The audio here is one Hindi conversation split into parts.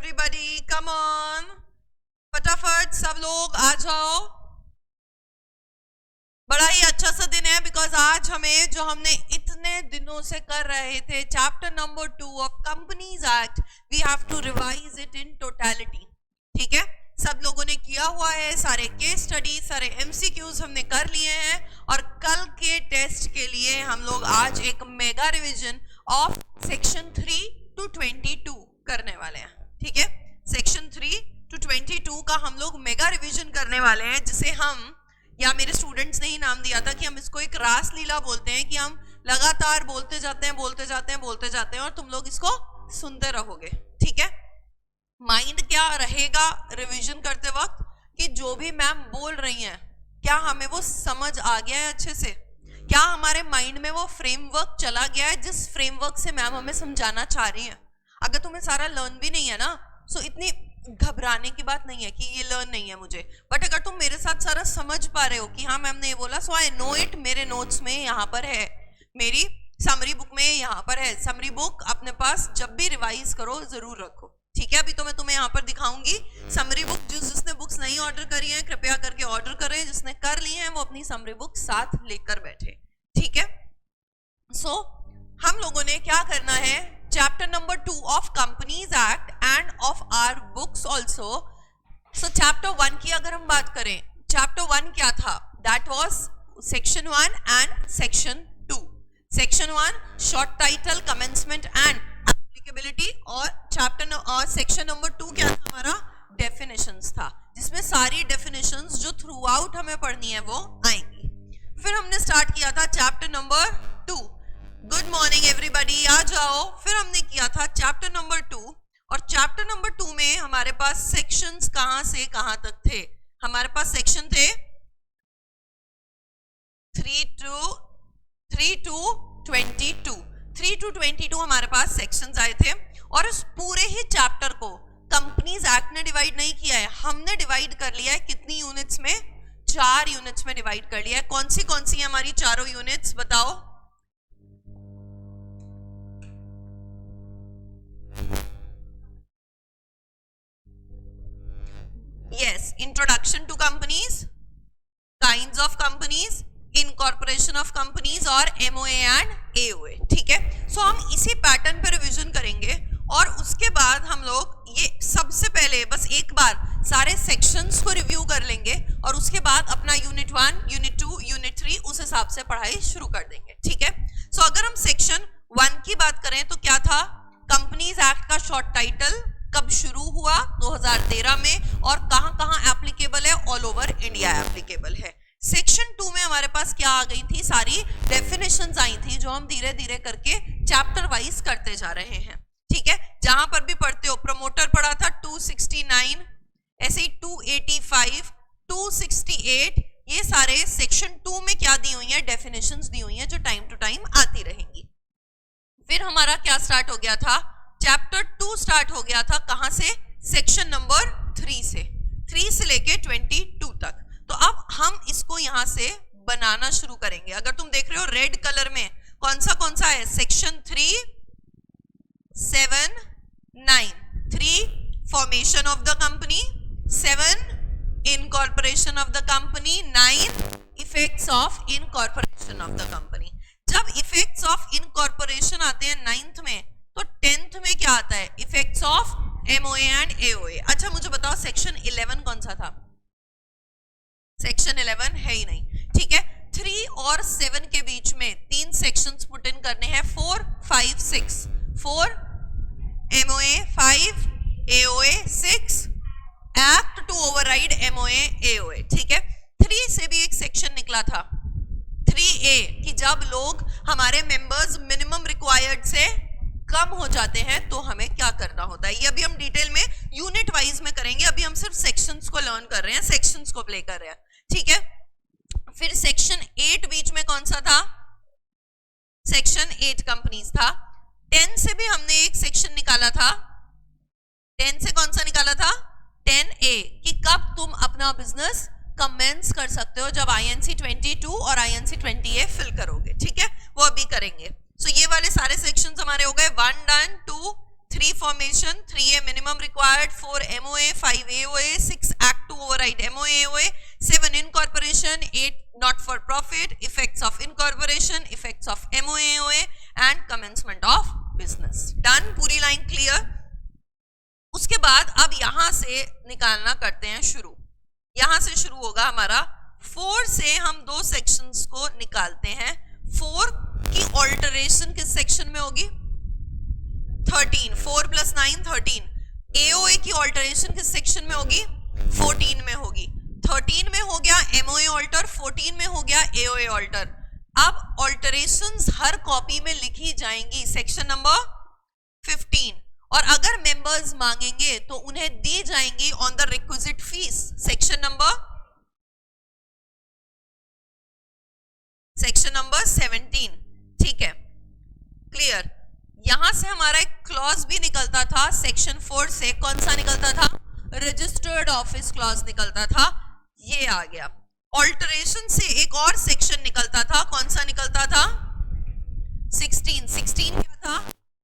everybody, come on, फटाफट सब लोग आ जाओ। बड़ा ही अच्छा सा दिन है बिकॉज आज हमें जो हमने इतने दिनों से कर रहे थे chapter number 2 of companies act, we have to revise it in totality. ठीक है, सब लोगों ने किया हुआ है, सारे केस स्टडी, सारे एमसीक्यूज हमने कर लिए हैं और कल के टेस्ट के लिए हम लोग आज एक mega revision of section 3 to 22 करने वाले हैं। ठीक है, सेक्शन 3 to 22 का हम लोग मेगा रिवीजन करने वाले हैं, जिसे हम, या मेरे स्टूडेंट्स ने ही नाम दिया था कि हम इसको एक रास लीला बोलते हैं, कि हम लगातार बोलते जाते हैं बोलते जाते हैं बोलते जाते हैं और तुम लोग इसको सुनते रहोगे। ठीक है, माइंड क्या रहेगा रिवीजन करते वक्त कि जो भी मैम बोल रही हैं क्या हमें वो समझ आ गया है अच्छे से, क्या हमारे माइंड में वो फ्रेमवर्क चला गया है जिस फ्रेमवर्क से मैम हमें समझाना चाह रही है। अगर तुम्हें सारा लर्न भी नहीं है ना, सो इतनी घबराने की बात नहीं है कि ये लर्न नहीं है मुझे, बट अगर तुम मेरे साथ सारा समझ पा रहे हो कि हाँ मैम ने ये बोला, सो आई नो इट, मेरे नोट्स में यहाँ पर है, मेरी समरी बुक में यहाँ पर है। समरी बुक अपने पास जब भी रिवाइज करो जरूर रखो। ठीक है, अभी तो मैं तुम्हें यहाँ पर दिखाऊंगी समरी बुक। जिसने बुक्स नहीं ऑर्डर करी है कृपया करके ऑर्डर करें, जिसने कर ली है वो अपनी समरी बुक साथ लेकर बैठे। ठीक है, सो हम लोगों ने क्या करना है, chapter number 2 of companies act and of our books also. So chapter 1 की अगर हम बात करें, चैप्टर 1 क्या था, that was section 1 and section 2। Section 1 short title, commencement and applicability, और चैप्टर और सेक्शन नंबर 2 क्या था हमारा, डेफिनेशंस था, जिसमें सारी डेफिनेशंस जो थ्रू आउट हमें पढ़नी है वो आएंगी। फिर हमने स्टार्ट किया था chapter number 2। Good morning everybody, आ जाओ। फिर हमने किया था चैप्टर नंबर 2, और चैप्टर नंबर 2 में हमारे पास सेक्शंस कहां से कहां तक थे। हमारे पास सेक्शन थे 3 to 22 हमारे पास सेक्शंस आए थे, और इस पूरे ही चैप्टर को कंपनीज एक्ट ने डिवाइड नहीं किया है, हमने डिवाइड कर लिया है कितनी यूनिट्स में, 4 यूनिट्स में डिवाइड कर लिया है। कौन सी है हमारी चारों यूनिट्स बताओ। Yes, introduction to companies, kinds of companies, incorporation of companies और एमओए एंड एओए। ठीक है, सो हम इसी पैटर्न पर रिवीजन करेंगे, और उसके बाद हम लोग ये सबसे पहले बस एक बार सारे सेक्शंस को रिव्यू कर लेंगे, और उसके बाद अपना यूनिट 1, यूनिट 2, यूनिट 3 उस हिसाब से पढ़ाई शुरू कर देंगे। ठीक है, सो अगर हम सेक्शन 1 की बात करें तो क्या था, कंपनीज एक्ट का शॉर्ट टाइटल, कब शुरू हुआ 2013 में, और कहां कहां एप्लीकेबल है, ऑल ओवर इंडिया एप्लीकेबल है। सेक्शन 2 में हमारे पास क्या आ गई थी, सारी डेफिनेशंस आई थी, जो हम धीरे धीरे करके चैप्टर वाइज करते जा रहे हैं। ठीक है, जहां पर भी पढ़ते हो, प्रमोटर पढ़ा था 269, ऐसे ही 285, 268, ये सारे सेक्शन 2 में क्या दी हुई है, डेफिनेशंस दी हुई है, जो टाइम टू टाइम आती रहेंगी। फिर हमारा क्या स्टार्ट हो गया था, चैप्टर 2 स्टार्ट हो गया था कहां से, सेक्शन नंबर 3 से लेके 22 तक। तो अब हम इसको यहां से बनाना शुरू करेंगे। अगर तुम देख रहे हो रेड कलर में कौन सा है, section 3, 7, 9, 3 formation of the company, 7 incorporation of the company, 9 effects of incorporation of the company. जब इफेक्ट्स ऑफ इनकॉर्पोरेशन आते हैं 9th में, तो 10th में क्या आता है, effects of MOA and AOA. अच्छा मुझे बताओ सेक्शन 11 कौन सा था, सेक्शन 11 है ही नहीं। ठीक है, 3 और 7 के बीच में 3 सेक्शंस पुट इन करने हैं, 4, 5, 6, 4 MOA, 5 AOA, 6 act to override MOA AOA. ठीक है, 3 से भी एक सेक्शन निकला था 3A, कि जब लोग हमारे मेंबर्स मिनिमम रिक्वायर्ड से कम हो जाते हैं तो हमें क्या करना होता है। ये अभी हम डिटेल में यूनिट वाइज में करेंगे, अभी हम सिर्फ सेक्शंस को लर्न कर रहे हैं, सेक्शंस को प्ले कर रहे हैं। ठीक है, फिर सेक्शन 8 बीच में कौन सा था, सेक्शन 8 कंपनीज था। 10 से भी हमने एक सेक्शन निकाला था, 10 से कौन सा निकाला था, 10A, कि कब तुम अपना बिजनेस कमेंस कर सकते हो, जब INC 22 और INC 20A फिल करोगे। ठीक है, वो अभी करेंगे। सो ये वाले सारे सेक्शंस हमारे हो गए 1 done, 2, 3 formation formation, 3A minimum required, 4 MOA, 5 AOA, 6 Act to override MOA AOA, 7 incorporation, 8 not for profit, effects of incorporation, effects of MOA AOA and commencement of business. Done? पूरी लाइन क्लियर? उसके बाद अब यहां से निकालना करते हैं शुरू. यहां से शुरू होगा हमारा 4 से हम दो सेक्शंस को निकालते हैं. 4 की ऑल्टरेशन किस सेक्शन में होगी? 13. 4 + 9 13. AOA की ऑल्टरेशन किस सेक्शन में होगी? 14 में होगी. 13 में हो गया MOA ऑल्टर, 14 में हो गया AOA ऑल्टर. अब ऑल्टरेशंस हर कॉपी में लिखी जाएंगी सेक्शन नंबर 15 और अगर मेंबर्स मांगेंगे तो उन्हें दी जाएंगी on the requisite fees section number 17. ठीक है, क्लियर? यहां से हमारा एक क्लॉज भी निकलता था सेक्शन 4 से. कौन सा निकलता था? रजिस्टर्ड ऑफिस क्लॉज निकलता था. ये आ गया. ऑल्टरेशन से एक और सेक्शन निकलता था. कौन सा निकलता था? 16 क्या था?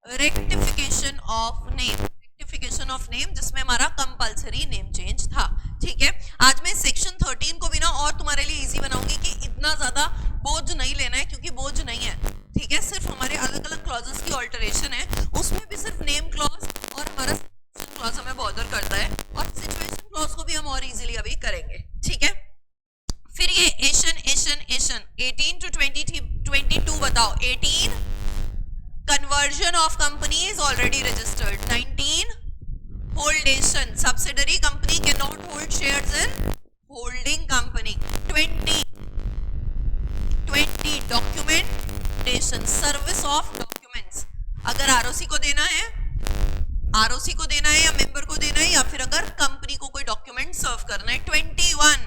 Rectification of name. Rectification of name जिसमें हमारा कंपलसरी नेम चेंज था. ठीक है, आज मैं सेक्शन 13 को भी ना और तुम्हारे लिए इजी बनाऊंगी कि इतना ज्यादा बोझ नहीं लेना है, क्योंकि बोझ नहीं है. ठीक है, सिर्फ हमारे अलग अलग क्लॉजेस की ऑल्टरेशन है. उसमें भी सिर्फ नेम क्लॉज और हमारा क्लॉज हमें बॉदर करता है और सिचुएशन क्लॉज को भी हम और इजीली अभी करेंगे. ठीक है, फिर ये एशन 18 to 22 बताओ. 18 conversion of company is already registered. 19 holdation, subsidiary company cannot hold shares in holding company. 20 documentation, service of documents. अगर ROC को देना है या मेंबर को देना है या फिर अगर कंपनी को कोई डॉक्यूमेंट सर्व करना है. 21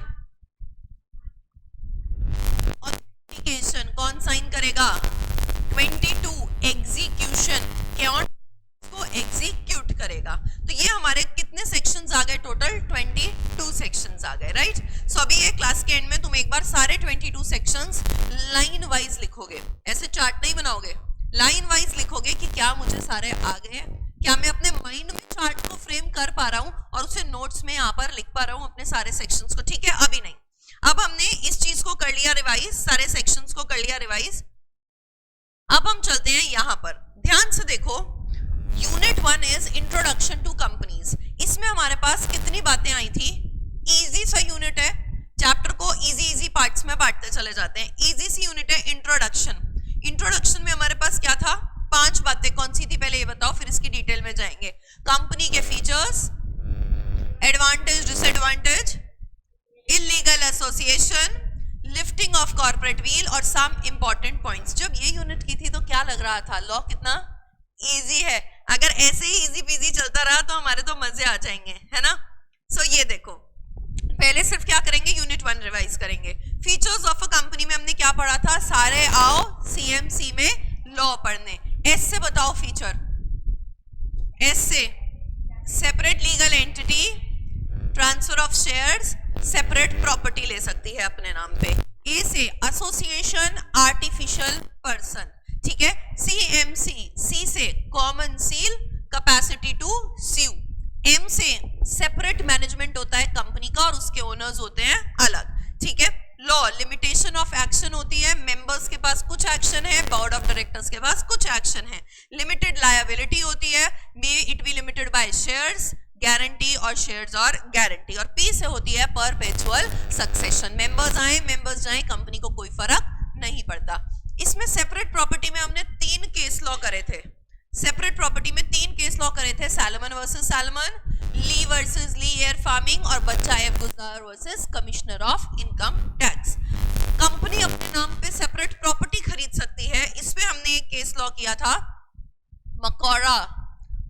ऑथेंटिकेशन, कौन साइन करेगा? 22 एग्जीक्यूशन, कौन को एग्जीक्यूट करेगा. तो ये हमारे कितने सेक्शंस आ गए? टोटल 22 सेक्शंस आ गए. राइट? सो अभी ये क्लास के एंड में तुम एक बार सारे 22 सेक्शंस लाइन वाइज लिखोगे. ऐसे चार्ट नहीं बनाओगे, लाइन वाइज लिखोगे कि क्या मुझे सारे आ गए हैं, क्या मैं अपने माइंड में चार्ट को फ्रेम कर पा रहा हूं और उसे नोट्स में यहाँ पर लिख पा रहा हूं अपने सारे सेक्शंस को. ठीक है, अभी नहीं. अब हमने इस चीज को कर लिया रिवाइज, सारे सेक्शंस को कर लिया रिवाइज. अब हम चलते हैं यहां पर. ध्यान से देखो, unit 1 is introduction to companies. इसमें हमारे पास कितनी बातें आई थी? इजी सा यूनिट है, चैप्टर को इजी पार्ट्स में बांटते चले जाते हैं. इजी सी यूनिट है इंट्रोडक्शन. इंट्रोडक्शन में हमारे पास क्या था? 5 बातें. कौन सी थी पहले ये बताओ, फिर इसकी डिटेल में जाएंगे. कंपनी के features, advantage disadvantage, illegal association, lifting of corporate wheel और सम इंपॉर्टेंट पॉइंट्स. जब ये यूनिट की थी तो क्या लग रहा था? लॉ कितना इजी है. अगर ऐसे ही इजी पीजी चलता रहा तो हमारे तो मजे आ जाएंगे, है ना? सो ये देखो, पहले सिर्फ क्या करेंगे? यूनिट 1 रिवाइज करेंगे. फीचर्स ऑफ अ कंपनी में हमने क्या पढ़ा था? सारे आओ CMC में लॉ पढ़ने. एस से बताओ फीचर. एस से separate legal entity, transfer of shares, separate property ले सकती है अपने नाम पे. ए से एसोसिएशन, आर्टिफिशियल पर्सन. ठीक है. CMC, सी से common seal, capacity to sue. M से सेपरेट मैनेजमेंट होता है कंपनी का और उसके ओनर्स होते हैं अलग. ठीक है. लॉ, लिमिटेशन ऑफ एक्शन होती है. मेंबर्स के पास कुछ एक्शन है, बोर्ड ऑफ डायरेक्टर्स के पास कुछ एक्शन है. लिमिटेड लायबिलिटी होती है, may it be limited by shares, guarantee और शेयर्स और गारंटी. और पी से होती है परपेचुअल सक्सेशन. मेंबर्स आए मेंबर्स जाए, कंपनी को कोई फर्क नहीं पड़ता. इसमें सेपरेट प्रॉपर्टी में हमने 3 केस लॉ करे थे. सेपरेट प्रॉपर्टी में 3 केस लॉ करे थे. सैलमन वर्सेस सैलमन, ली वर्सेस ली एयर फार्मिंग और बच्चा एफ गुजार versus commissioner of income tax. Company अपने नाम पे सेपरेट प्रॉपर्टी खरीद सकती है. इसमें हमने एक केस लॉ किया था,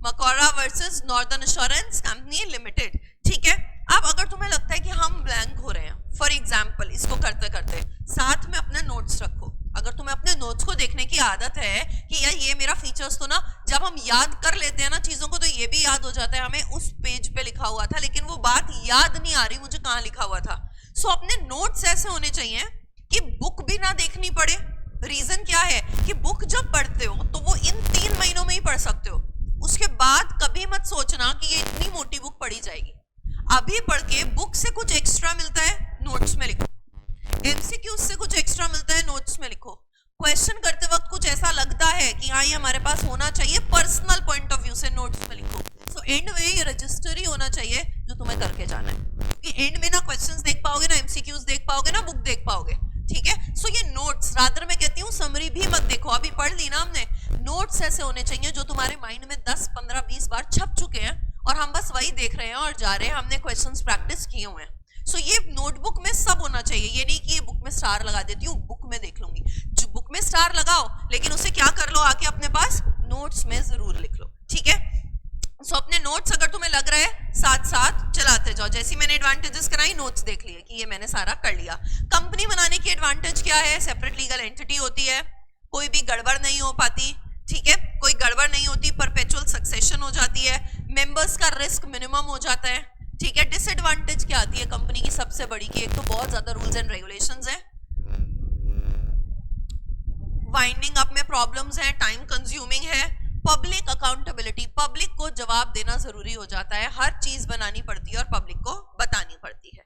मकोरा versus northern assurance company limited. ठीक है. अब अगर तुम्हें लगता है कि हम ब्लैंक हो रहे हैं, फॉर एग्जाम्पल इसको करते करते साथ में अपने नोट्स रखो. अगर तुम्हें अपने नोट्स को देखने की आदत है कि यार ये मेरा फीचर्स तो ना, जब हम याद कर लेते हैं ना चीजों को तो ये भी याद हो जाता है हमें उस पेज पे लिखा हुआ था, लेकिन वो बात याद नहीं आ रही मुझे कहाँ लिखा हुआ था. सो अपने नोट्स ऐसे होने चाहिए कि बुक भी ना देखनी पड़े. रीजन क्या है कि बुक जब पढ़ते हो तो वो इन 3 महीनों में ही पढ़ सकते हो. उसके बाद कभी सोचना कि ये इतनी मोटी बुक पढ़ी जाएगी। अभी पढ़ के बुक से कुछ एक्स्ट्रा मिलता है, नोट्स में लिखो। एमसीक्यू से कुछ एक्स्ट्रा मिलता है, नोट्स में लिखो। क्वेश्चन करते वक्त कुछ ऐसा लगता है कि हाँ ये हमारे पास होना चाहिए, पर्सनल पॉइंट ऑफ व्यू से नोट्स में लिखो। सो एंड में ये रजिस्टर ही होना चाहिए जो तुम्हें करके जाना है, कि एंड में ना क्वेश्चंस देख पाओगे, ना एमसीक्यूज देख पाओगे, ना बुक देख पाओगे, ठीक है। सो ये नोट्स, रादर मैं कहती हूँ समरी भी मत देखो, अभी पढ़ ली ना हमने। नोट्स ऐसे होने चाहिए जो तुम्हारे माइंड में 10, 15, 20 बार छप चुके हैं और हम बस वही देख रहे हैं और जा रहे हैं, हमने क्वेश्चंस प्रैक्टिस किए हुए हैं। सो ये नोटबुक में सब होना चाहिए। ये नहीं कि ये बुक में स्टार लगा देती हूँ, बुक में देख लूंगी। जो बुक में स्टार लगाओ, लेकिन उसे क्या कर लो, आके अपने पास नोट्स में जरूर लिख लो, ठीक है। सो अपने नोट्स अगर तुम्हें लग रहा है साथ साथ चलाते जाओ। जैसे मैंने एडवांटेजेस कराई, नोट्स देख लिए कि ये मैंने सारा कर लिया। कंपनी बनाने की एडवांटेज क्या है? सेपरेट लीगल एंटिटी होती है, कोई भी गड़बड़ नहीं हो पाती, ठीक है, कोई गड़बड़ नहीं होती, परपेचुअल सक्सेशन हो जाती है, मेंबर्स का रिस्क मिनिमम हो जाता है, ठीक है। डिसएडवांटेज क्या आती है कंपनी की सबसे बड़ी की? एक तो बहुत ज्यादा रूल्स एंड रेगुलेशंस हैं, वाइंडिंग अप में प्रॉब्लम्स हैं, टाइम कंज्यूमिंग है, पब्लिक अकाउंटेबिलिटी, पब्लिक को जवाब देना जरूरी हो जाता है, हर चीज बनानी पड़ती है और पब्लिक को बतानी पड़ती है।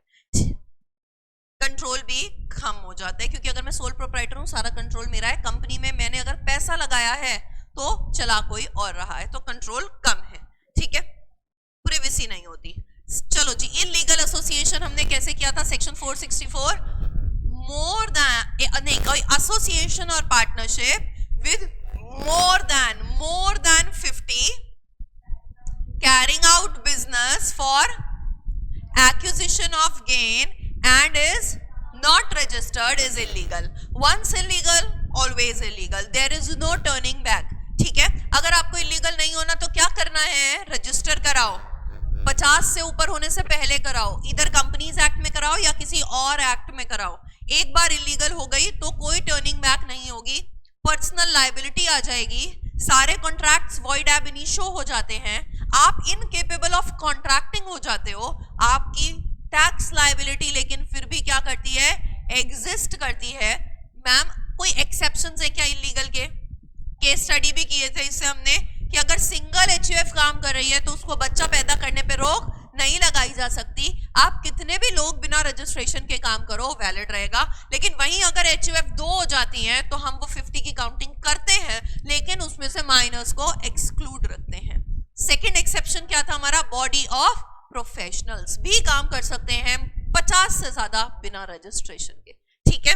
कंट्रोल भी कम हो जाता है, क्योंकि अगर मैं सोल प्रोप्राइटर हूं, सारा कंट्रोल मेरा है। कंपनी में मैंने अगर पैसा लगाया है तो चला कोई और रहा है, तो कंट्रोल कम है, ठीक है, प्रिवेसी नहीं होती। चलो जी, इलीगल एसोसिएशन हमने कैसे किया था? सेक्शन 464, मोर देन एसोसिएशन और partnership with more than 50 carrying out business for acquisition of gain and is not registered is illegal. Once illegal, always illegal. There is no turning back. ठीक है, अगर आपको इलीगल नहीं होना तो क्या करना है? रजिस्टर कराओ, 50 से ऊपर होने से पहले कराओ, इधर कंपनीज एक्ट में कराओ या किसी और एक्ट में कराओ। एक बार इलीगल हो गई तो कोई टर्निंग बैक नहीं होगी, पर्सनल लायबिलिटी आ जाएगी, सारे कॉन्ट्रैक्ट्स वॉइड एब इनिशियो हो जाते हैं, आप इनकेपेबल ऑफ कॉन्ट्रैक्टिंग हो जाते हो, आपकी टैक्स लायबिलिटी लेकिन फिर भी क्या करती है? एग्जिस्ट करती है। मैम कोई एक्सेप्शंस है क्या इलीगल के? केस स्टडी भी किए थे इससे हमने कि अगर सिंगल एचयूएफ काम कर रही है तो उसको बच्चा पैदा करने पे रोक नहीं लगाई जा सकती। आप कितने भी लोग बिना रजिस्ट्रेशन के काम करो, वैलिड रहेगा। लेकिन वहीं अगर एचयूएफ 2 हो जाती हैं तो हम वो 50 की काउंटिंग करते हैं, लेकिन उसमें से माइनर्स को एक्सक्लूड रखते हैं। सेकंड एक्सेप्शन क्या था हमारा? बॉडी ऑफ प्रोफेशनल्स भी काम कर सकते हैं 50 से ज्यादा बिना रजिस्ट्रेशन के, ठीक है।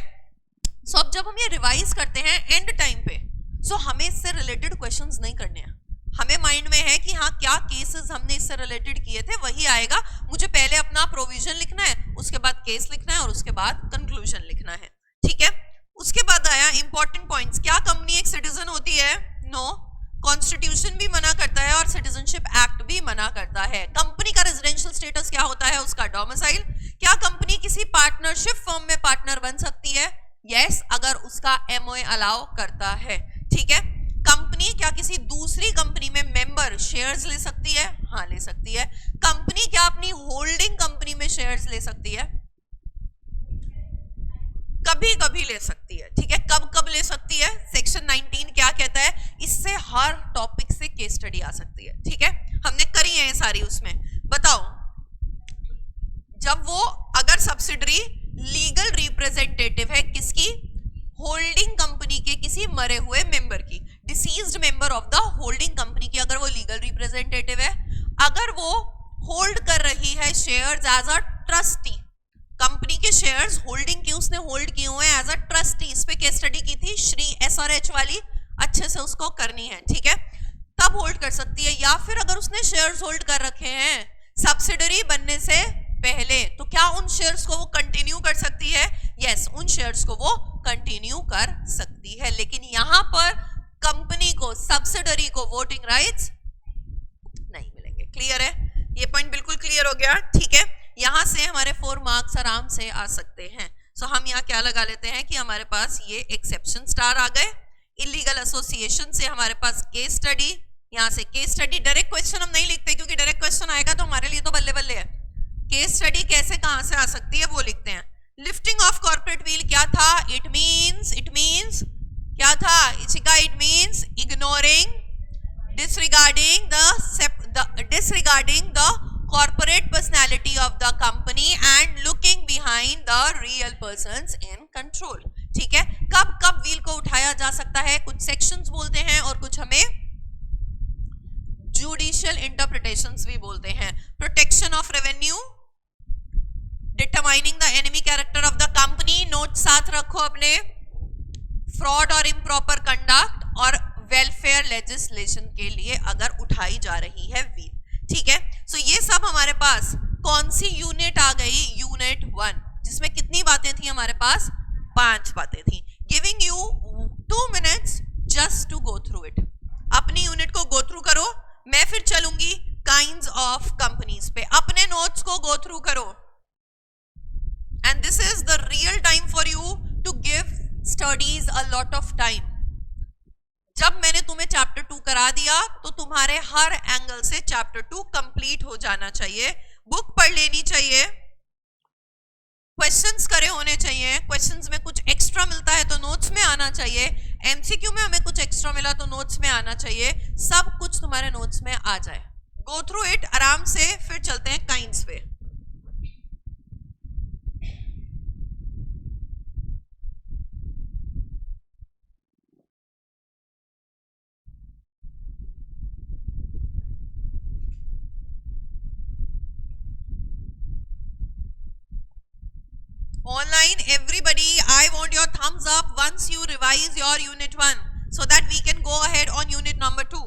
सो अब जब हम ये रिवाइज करते हैं एंड टाइम पे, सो हमें इससे रिलेटेड क्वेश्चंस नहीं करने हैं। हमें माइंड में है कि हाँ क्या केसेस हमने इससे रिलेटेड किए थे वही आएगा, मुझे पहले अपना प्रोविजन लिखना है, उसके बाद केस लिखना है और उसके बाद कंक्लूजन लिखना है, ठीक है। उसके बाद आया इंपॉर्टेंट पॉइंट्स। क्या कंपनी एक सिटीजन होती है? नो, कॉन्स्टिट्यूशन भी मना करता है और सिटीजनशिप एक्ट भी मना करता है। कंपनी का रेजिडेंशियल स्टेटस क्या होता है? उसका डोमिसाइल। क्या कंपनी किसी पार्टनरशिप फर्म में पार्टनर बन सकती है? यस, अगर उसका एमओए अलाउ करता है, ठीक है। कंपनी क्या किसी दूसरी कंपनी में मेंबर शेयर्स ले सकती है? हाँ ले सकती है। कंपनी क्या अपनी होल्डिंग कंपनी में शेयर्स ले सकती है? कभी कभी ले सकती है, ठीक है। कब कब ले सकती है? सेक्शन 19 क्या कहता है? इससे हर टॉपिक से केस स्टडी आ सकती है, ठीक है, हमने करी है सारी। उसमें बताओ, जब वो अगर सब्सिडरी लीगल रिप्रेजेंटेटिव है किसकी? होल्डिंग कंपनी के किसी मरे हुए मेंबर की, deceased member of the holding company की, अगर वो लीगल रिप्रेजेंटेटिव है, अगर वो होल्ड कर रही है shares as a trustee, company के शेयर्स होल्डिंग की उसने होल्ड किए हुए एज अ ट्रस्टी, इस पे केस स्टडी की थी श्री SRH वाली, अच्छे से उसको करनी है, ठीक है, तब होल्ड कर सकती है। या फिर अगर उसने शेयर्स होल्ड कर रखे हैं सब्सिडरी बनने से पहले, तो क्या उन शेयर्स को वो कंटिन्यू कर सकती है? यस, उन शेयर्स को वो कंटिन्यू कर सकती है। लेकिन यहां पर कंपनी को, सब्सिडरी को वोटिंग राइट्स नहीं मिलेंगे। क्लियर है? ये पॉइंट बिल्कुल क्लियर हो गया, ठीक है। यहां से हमारे 4 मार्क्स आराम से आ सकते हैं। सो हम यहाँ क्या लगा लेते हैं कि हमारे पास ये एक्सेप्शन स्टार आ गए। इलीगल एसोसिएशन से हमारे पास केस स्टडी, यहाँ से केस स्टडी। डायरेक्ट क्वेश्चन हम नहीं लिखते क्योंकि डायरेक्ट क्वेश्चन आएगा तो हमारे लिए तो बल्ले बल्ले है। केस स्टडी कैसे कहां से आ सकती है वो लिखते हैं। लिफ्टिंग ऑफ कॉर्पोरेट व्हील क्या था? इट मींस क्या था? It means ignoring, disregarding the regarding the corporate personality of the company and looking behind the real persons in control. ठीक है, कब कब व्हील को उठाया जा सकता है, कुछ सेक्शंस बोलते हैं और कुछ हमें जुडिशियल इंटरप्रिटेशंस भी बोलते हैं. Protection of revenue, determining the enemy character of the company, note साथ रखो अपने, फ्रॉड और इम्प्रॉपर कंडक्ट और वेलफेयर लेजिस्लेशन के लिए अगर उठाई जा रही है व्हील. ठीक है, सो ये सब हमारे पास कौन सी यूनिट आ गई, यूनिट 1, जिसमें कितनी बातें थी हमारे पास, 5 बातें थी. Giving you 2 minutes just to go through it. अपनी यूनिट को गो थ्रू करो, मैं फिर चलूंगी काइंड्स ऑफ कंपनीज पे. अपने नोट्स को गो थ्रू करो and this is the real time for you to give studies a lot of time. जब मैंने तुम्हें चैप्टर 2 करा दिया तो तुम्हारे हर एंगल से चैप्टर 2 कंप्लीट हो जाना चाहिए. बुक पढ़ लेनी चाहिए, क्वेश्चंस करे होने चाहिए, क्वेश्चंस में कुछ एक्स्ट्रा मिलता है तो नोट्स में आना चाहिए, एमसीक्यू में हमें कुछ एक्स्ट्रा मिला तो नोट्स में आना चाहिए, सब कुछ तुम्हारे नोट्स में आ जाए. गो थ्रू इट आराम से, फिर चलते हैं काइंड्स पे. Online, everybody, I want your thumbs up once you revise your unit 1 so that we can go ahead on unit number 2.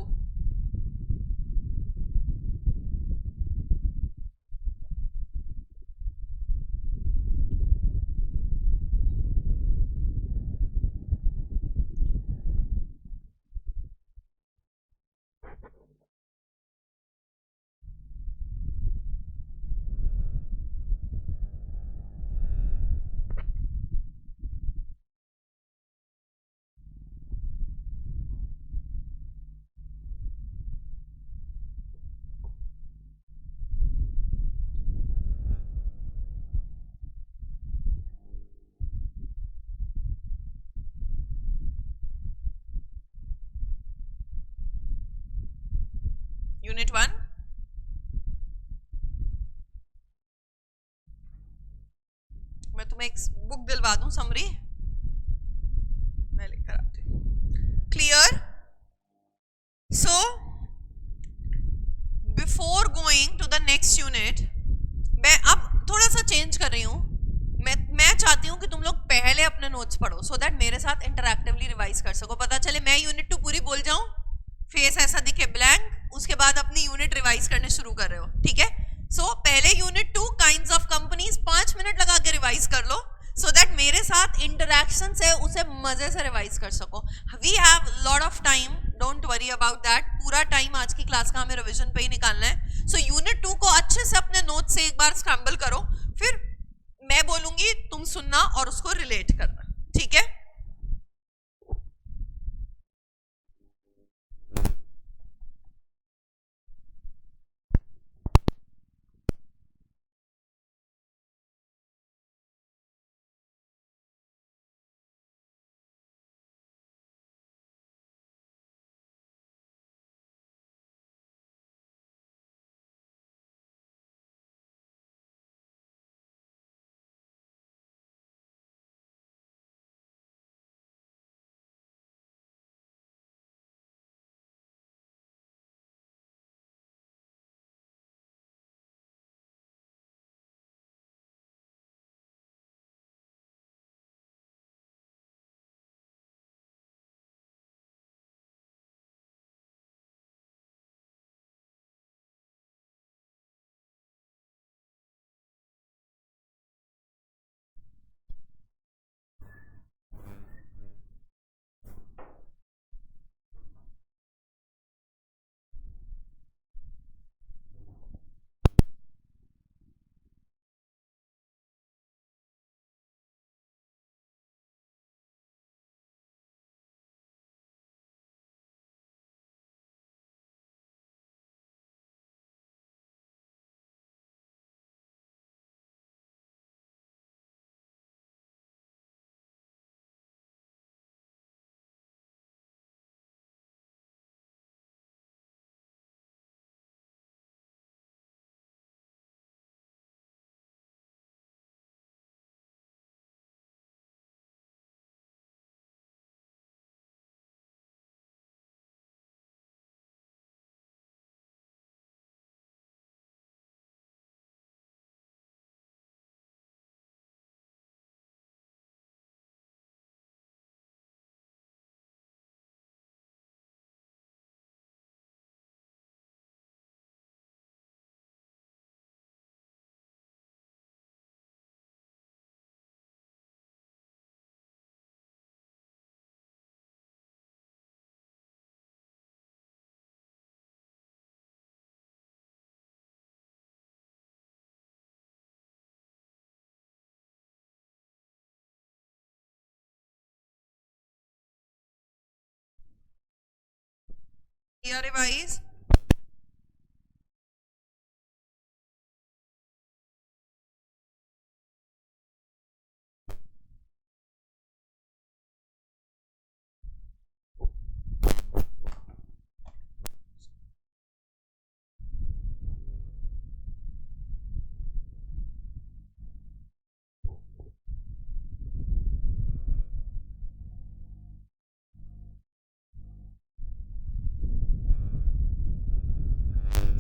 Unit 1. मैं तुम्हें एक बुक दिलवा दूं, समरी मैं लेकर आती हूँ. Clear? So before going to the next unit, मैं अब थोड़ा सा चेंज कर रही हूँ. मैं चाहती हूँ कि तुम लोग पहले अपने नोट्स पढ़ो सो दैट मेरे साथ इंटरैक्टिवली रिवाइज कर सको. पता चले मैं यूनिट 2 पूरी बोल जाऊं, फेस ऐसा दिखे ब्लैंक, उसके बाद अपनी यूनिट रिवाइज करने शुरू कर रहे हो. ठीक है, सो पहले unit 2 kinds of companies 5 minute लगा के रिवाइज कर लो सो दैट मेरे साथ इंटरैक्शन से उसे मजे से रिवाइज कर सको. We have lot of time, don't worry about that. पूरा टाइम आज की क्लास का हमें रिवीजन पे ही निकालना है. सो यूनिट 2 को अच्छे से अपने नोट से एक बार स्क्रैम्बल करो, फिर मैं बोलूंगी तुम सुनना और उसको रिलेट करना. ठीक है. रिवाइज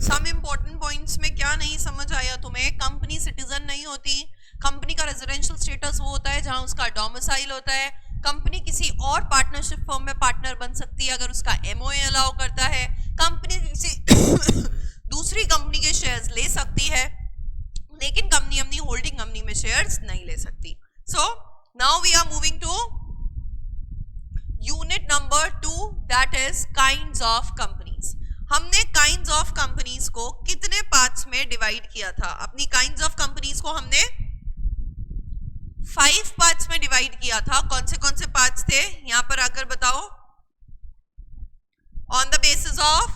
सम इंपॉर्टेंट पॉइंट्स में क्या नहीं समझ आया तुम्हें? कंपनी सिटीजन नहीं होती, कंपनी का रेजिडेंशियल स्टेटस वो होता है जहां उसका डोमिसाइल होता है। कंपनी किसी और पार्टनरशिप फर्म में पार्टनर बन सकती है अगर उसका एमओए अलाउ करता है। कंपनी किसी दूसरी कंपनी के शेयर्स ले सकती है, लेकिन कंपनी अपनी होल्डिंग कंपनी में शेयर्स नहीं ले सकती। So now we are moving to unit number 2, that is kinds of companies. हमने काइंड्स ऑफ कंपनीज को कितने पार्ट्स में डिवाइड किया था? अपनी काइंड्स ऑफ कंपनीज को हमने 5 पार्ट्स में डिवाइड किया था। कौन से पार्ट्स थे? यहां पर आकर बताओ। On the basis of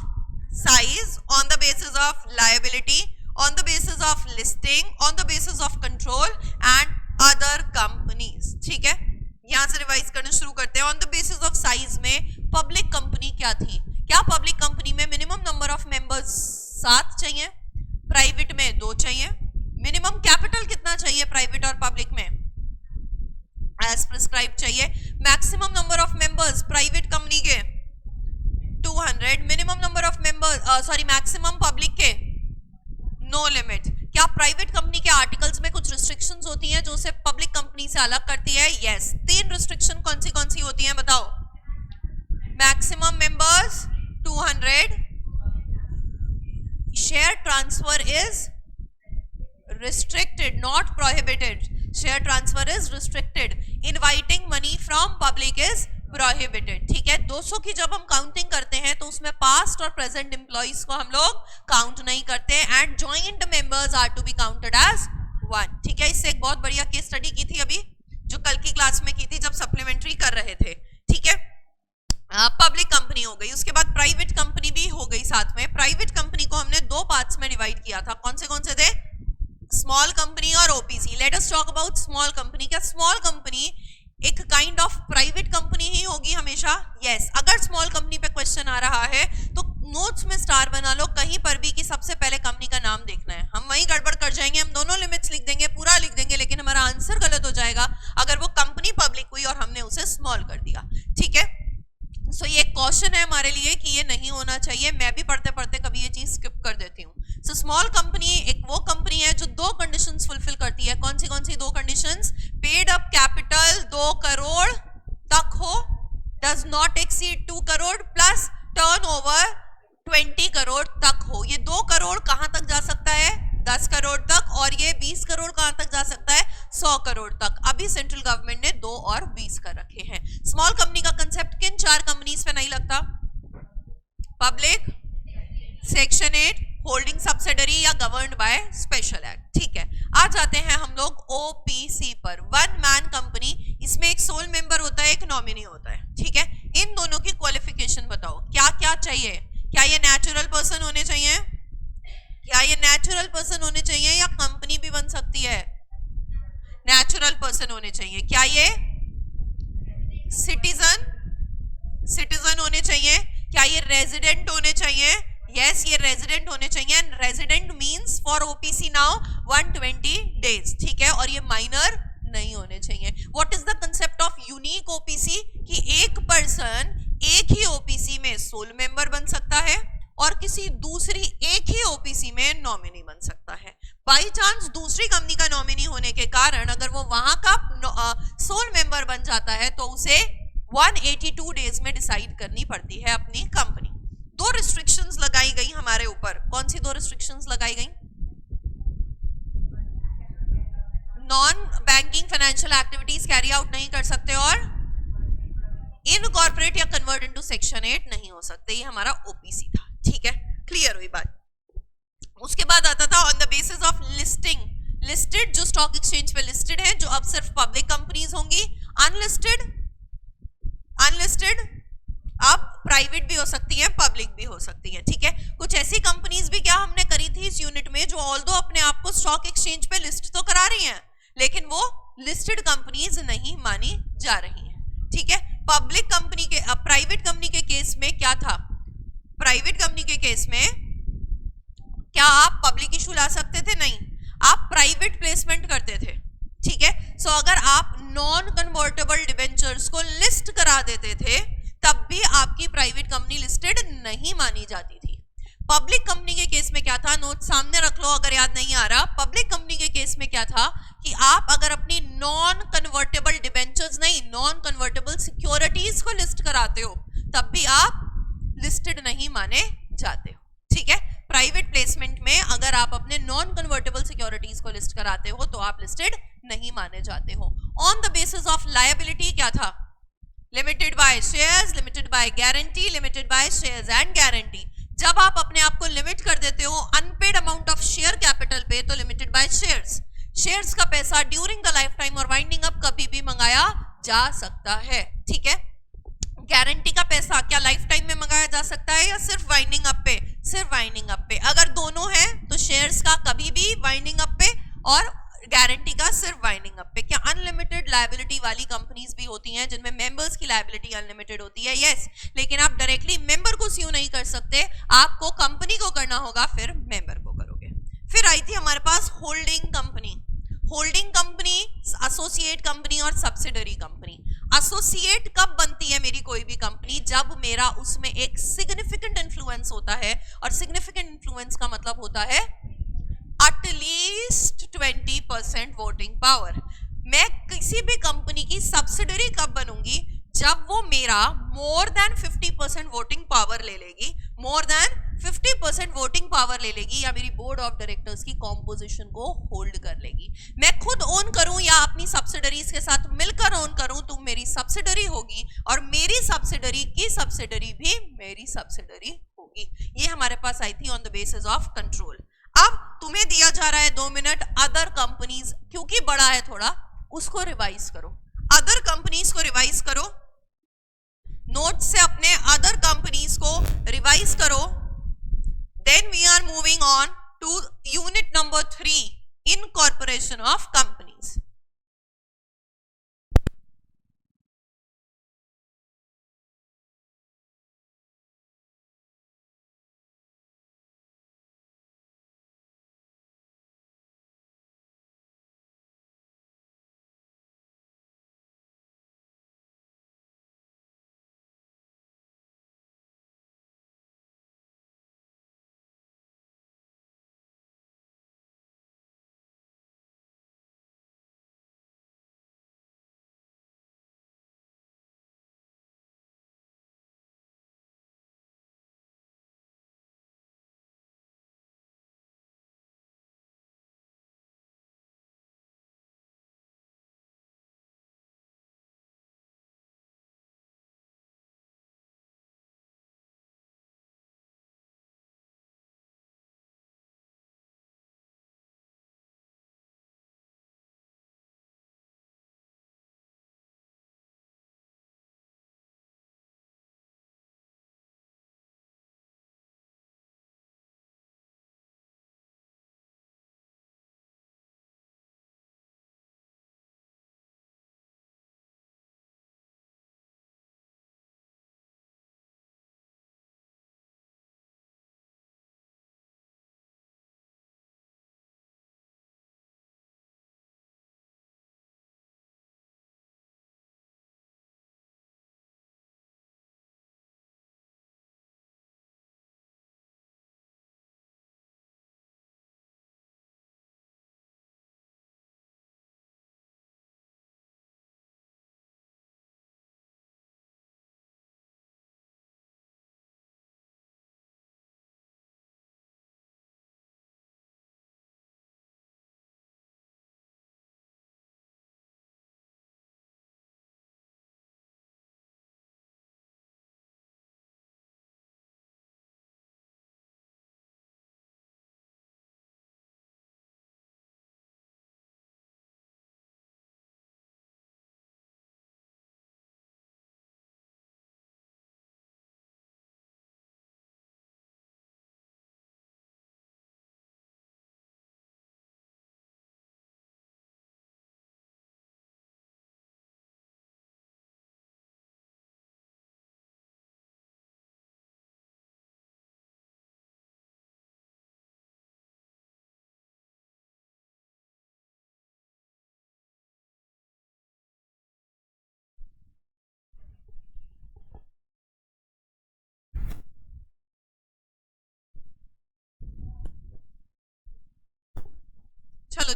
size, on the basis of liability, on the basis of listing, on the basis of control and other companies. ठीक है, यहां से रिवाइज करना शुरू करते हैं। On the basis of size में पब्लिक कंपनी क्या थी? क्या पब्लिक कंपनी में मिनिमम नंबर ऑफ मेंबर्स 7 चाहिए, प्राइवेट में 2 चाहिए? मिनिमम कैपिटल कितना चाहिए प्राइवेट और पब्लिक में? एज प्रिस्क्राइब चाहिए। Maximum number of members private company के 200, minimum number of members maximum public के नो लिमिट। क्या प्राइवेट कंपनी के आर्टिकल्स में कुछ रिस्ट्रिक्शंस होती हैं जो उसे पब्लिक कंपनी से अलग करती है? यस। 3 रिस्ट्रिक्शन कौन सी होती हैं बताओ? Maximum members 200, share transfer is restricted not prohibited, share transfer is restricted, inviting money from public is prohibited। ठीक है, 200 की जब हम काउंटिंग करते हैं तो उसमें पास्ट और प्रेजेंट एम्प्लॉइज को हम लोग काउंट नहीं करते, and joint members are to be counted as 1। ठीक है, इससे एक बहुत बढ़िया केस स्टडी की थी अभी, जो कल की क्लास में की थी जब सप्लीमेंट्री कर रहे थे। ठीक है, पब्लिक कंपनी हो गई, उसके बाद प्राइवेट कंपनी भी हो गई साथ में। प्राइवेट कंपनी को हमने 2 पार्ट्स में डिवाइड किया था। कौन से थे? स्मॉल कंपनी और OPC. Let us talk about small company. क्या स्मॉल कंपनी एक काइंड ऑफ प्राइवेट कंपनी ही होगी हमेशा? यस। अगर स्मॉल कंपनी पे क्वेश्चन आ रहा है तो नोट्स में स्टार बना लो कहीं पर भी कि सबसे पहले कंपनी का नाम देखना है। हम वहीं गड़बड़ कर जाएंगे, हम दोनों लिमिट्स लिख देंगे, पूरा लिख देंगे, लेकिन हमारा आंसर गलत हो जाएगा अगर वो कंपनी पब्लिक हुई और हमने उसे स्मॉल कर दिया। ठीक है, सो ये क्वेश्चन है हमारे लिए कि ये नहीं होना चाहिए। मैं भी पढ़ते पढ़ते कभी ये चीज स्किप कर देती हूँ। सो स्मॉल कंपनी एक वो कंपनी है जो 2 कंडीशंस फुलफिल करती है। कौन सी 2 conditions? Paid up capital 2 crore तक हो, does not exceed 2 crore, plus turnover 20 crore तक हो। ये 2 करोड़ कहां तक जा सकता है? 10 करोड़ तक, और ये 20 करोड़ कहां तक जा सकता है? 100 करोड़ तक। अभी सेंट्रल गवर्नमेंट ने 2 और 20 कर रखे हैं। स्मॉल कंपनी का कंसेप्ट किन 4 कंपनीज पे नहीं लगता? पब्लिक, सेक्शन 8, होल्डिंग सब्सिडरी या गवर्न्ड बाय स्पेशल एक्ट। ठीक है, आ जाते हैं हम लोग ओपीसी पर। 1 मैन कंपनी, इसमें एक सोल मेंबर होता है, एक नॉमिनी होता है। ठीक है, इन दोनों की क्वालिफिकेशन बताओ, क्या क्या चाहिए? क्या ये नेचुरल पर्सन होने चाहिए? क्या ये नेचुरल पर्सन होने चाहिए या कंपनी भी बन सकती है? नेचुरल पर्सन होने चाहिए। क्या ये सिटीजन होने चाहिए? क्या ये रेजिडेंट होने चाहिए? यस, ये रेजिडेंट होने चाहिए। And resident means for OPC now 120 days. ठीक है, और ये माइनर नहीं होने चाहिए। What is the concept of unique OPC? कि एक पर्सन एक ही ओपीसी में सोल मेंबर बन सकता है और किसी दूसरी एक ही ओपीसी में नॉमिनी बन सकता है। बाई चांस दूसरी कंपनी का नॉमिनी होने के कारण अगर वो वहां का सोल मेंबर बन जाता है तो उसे 182 डेज में डिसाइड करनी पड़ती है अपनी कंपनी। 2 रिस्ट्रिक्शंस लगाई गई हमारे ऊपर। कौन सी 2 रिस्ट्रिक्शंस लगाई गई? Non banking financial activities carry out नहीं कर सकते और इनकॉर्पोरेट या कन्वर्ट इनटू सेक्शन 8 नहीं हो सकते। ये हमारा ओपीसी था। ठीक है, क्लियर हुई बात। उसके बाद आता था on the basis of listing. Listed जो स्टॉक एक्सचेंज पे लिस्टेड है, जो अब सिर्फ पब्लिक कंपनीज होंगी। अनलिस्टेड अब प्राइवेट भी हो सकती है, पब्लिक भी हो सकती है, ठीक है। कुछ ऐसी कंपनीज भी क्या हमने करी थी इस यूनिट में जो ऑल्दो अपने आप को स्टॉक एक्सचेंज पे लिस्ट तो करा रही हैं, लेकिन वो लिस्टेड कंपनीज नहीं मानी जा रही हैं, ठीक है। पब्लिक कंपनी के, प्राइवेट कंपनी के केस में क्या था, प्राइवेट कंपनी के केस में क्या आप पब्लिक इशू ला सकते थे? नहीं, आप प्राइवेट प्लेसमेंट करते थे, ठीक है। सो अगर आप नॉन कन्वर्टेबल डिबेंचर्स को लिस्ट करा देते थे तब भी आपकी प्राइवेट कंपनी लिस्टेड नहीं मानी जाती थी। पब्लिक कंपनी के केस में क्या था, नोट सामने रख लो अगर याद नहीं आ रहा। पब्लिक कंपनी के केस में क्या था कि आप अगर अपनी नॉन कन्वर्टेबल डिबेंचर्स नहीं, नॉन कन्वर्टेबल सिक्योरिटीज को लिस्ट कराते हो तब भी आप लिस्टेड नहीं माने जाते हो, ठीक है। प्राइवेट प्लेसमेंट में अगर आप अपने नॉन कन्वर्टेबल सिक्योरिटीज को लिस्ट कराते हो तो आप लिस्टेड नहीं माने जाते हो। On the basis of liability क्या था, limited by shares, limited by guarantee, limited by shares and guarantee. जब आप अपने आप को लिमिट कर देते हो unpaid amount of share capital पे तो लिमिटेड बाय शेयर्स, शेयर्स का पैसा ड्यूरिंग द लाइफ टाइम और वाइंडिंग अप कभी भी मंगाया जा सकता है, ठीक है। गारंटी का पैसा क्या लाइफ टाइम में मंगाया जा सकता है या सिर्फ वाइंडिंग अप पे? सिर्फ वाइंडिंग अप पे। अगर दोनों है तो शेयर्स का कभी भी वाइंडिंग अप पे और गारंटी का सिर्फ वाइंडिंग अप पे। क्या अनलिमिटेड लायबिलिटी वाली कंपनीज भी होती हैं जिनमें मेंबर्स की लायबिलिटी अनलिमिटेड होती है? यस, लेकिन आप डायरेक्टली मेंबर को स्यू नहीं कर सकते, आपको कंपनी को करना होगा, फिर मेंबर को करोगे। फिर आई थी हमारे पास holding company. Holding company, associate company और सब्सिडरी कंपनी। एसोसिएट कब बनती है मेरी कोई भी कंपनी? जब मेरा उसमें एक सिग्निफिकेंट इन्फ्लुएंस होता है, और सिग्निफिकेंट इन्फ्लुएंस का मतलब होता है एटलीस्ट 20% वोटिंग पावर। मैं किसी भी कंपनी की सब्सिडरी कब बनूंगी? जब वो मेरा मोर देन 50% वोटिंग पावर ले लेगी, मोर देन 50% वोटिंग पावर ले लेगी, या मेरी बोर्ड ऑफ डायरेक्टर्स की कॉम्पोजिशन को होल्ड कर लेगी। मैं खुद ओन करूं या अपनी सब्सिडरीज के साथ मिलकर ओन करूं तो मेरी सब्सिडरी होगी, और मेरी सब्सिडरी की सब्सिडरी भी मेरी सब्सिडरी होगी। ये हमारे पास आई थी on the basis of control. अब तुम्हें दिया जा रहा है 2 मिनट, अदर कंपनीज, क्योंकि बड़ा है थोड़ा, उसको रिवाइज करो, अदर कंपनीज को रिवाइज करो, नोट से अपने अदर कंपनीज को रिवाइज करो। Then we are moving on to unit number 3, incorporation of companies.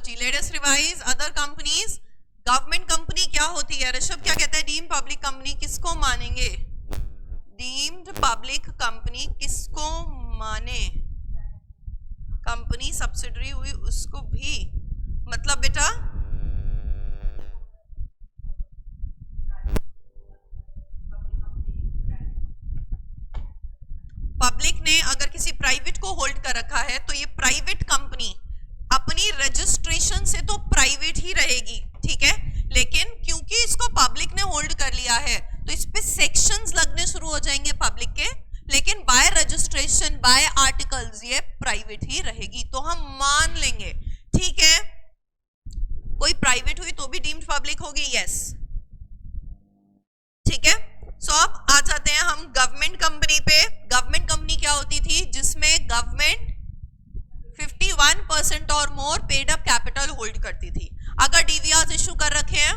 जी let us revise other companies. Government company क्या होती है? ऋषभ क्या कहता है? डीम्ड पब्लिक कंपनी किसको मानेंगे? डीम्ड पब्लिक कंपनी किसको माने? कंपनी सब्सिडरी हुई उसको भी, मतलब बेटा पब्लिक ने अगर किसी प्राइवेट को होल्ड कर रखा है तो ये प्राइवेट कंपनी अपनी रजिस्ट्रेशन से तो प्राइवेट ही रहेगी, ठीक है, लेकिन क्योंकि इसको पब्लिक ने होल्ड कर लिया है तो इस पे सेक्शंस लगने शुरू हो जाएंगे पब्लिक के, लेकिन बाय रजिस्ट्रेशन बाय आर्टिकल्स ये प्राइवेट ही रहेगी, तो हम मान लेंगे, ठीक है। कोई प्राइवेट हुई तो भी डीम्ड पब्लिक होगी, यस, ठीक है। सो अब आ जाते हैं हम गवर्नमेंट कंपनी पे। गवर्नमेंट कंपनी क्या होती थी? जिसमें गवर्नमेंट 51% और मोर पेड अप कैपिटल होल्ड करती थी। अगर डीवीआर इशू कर रखे हैं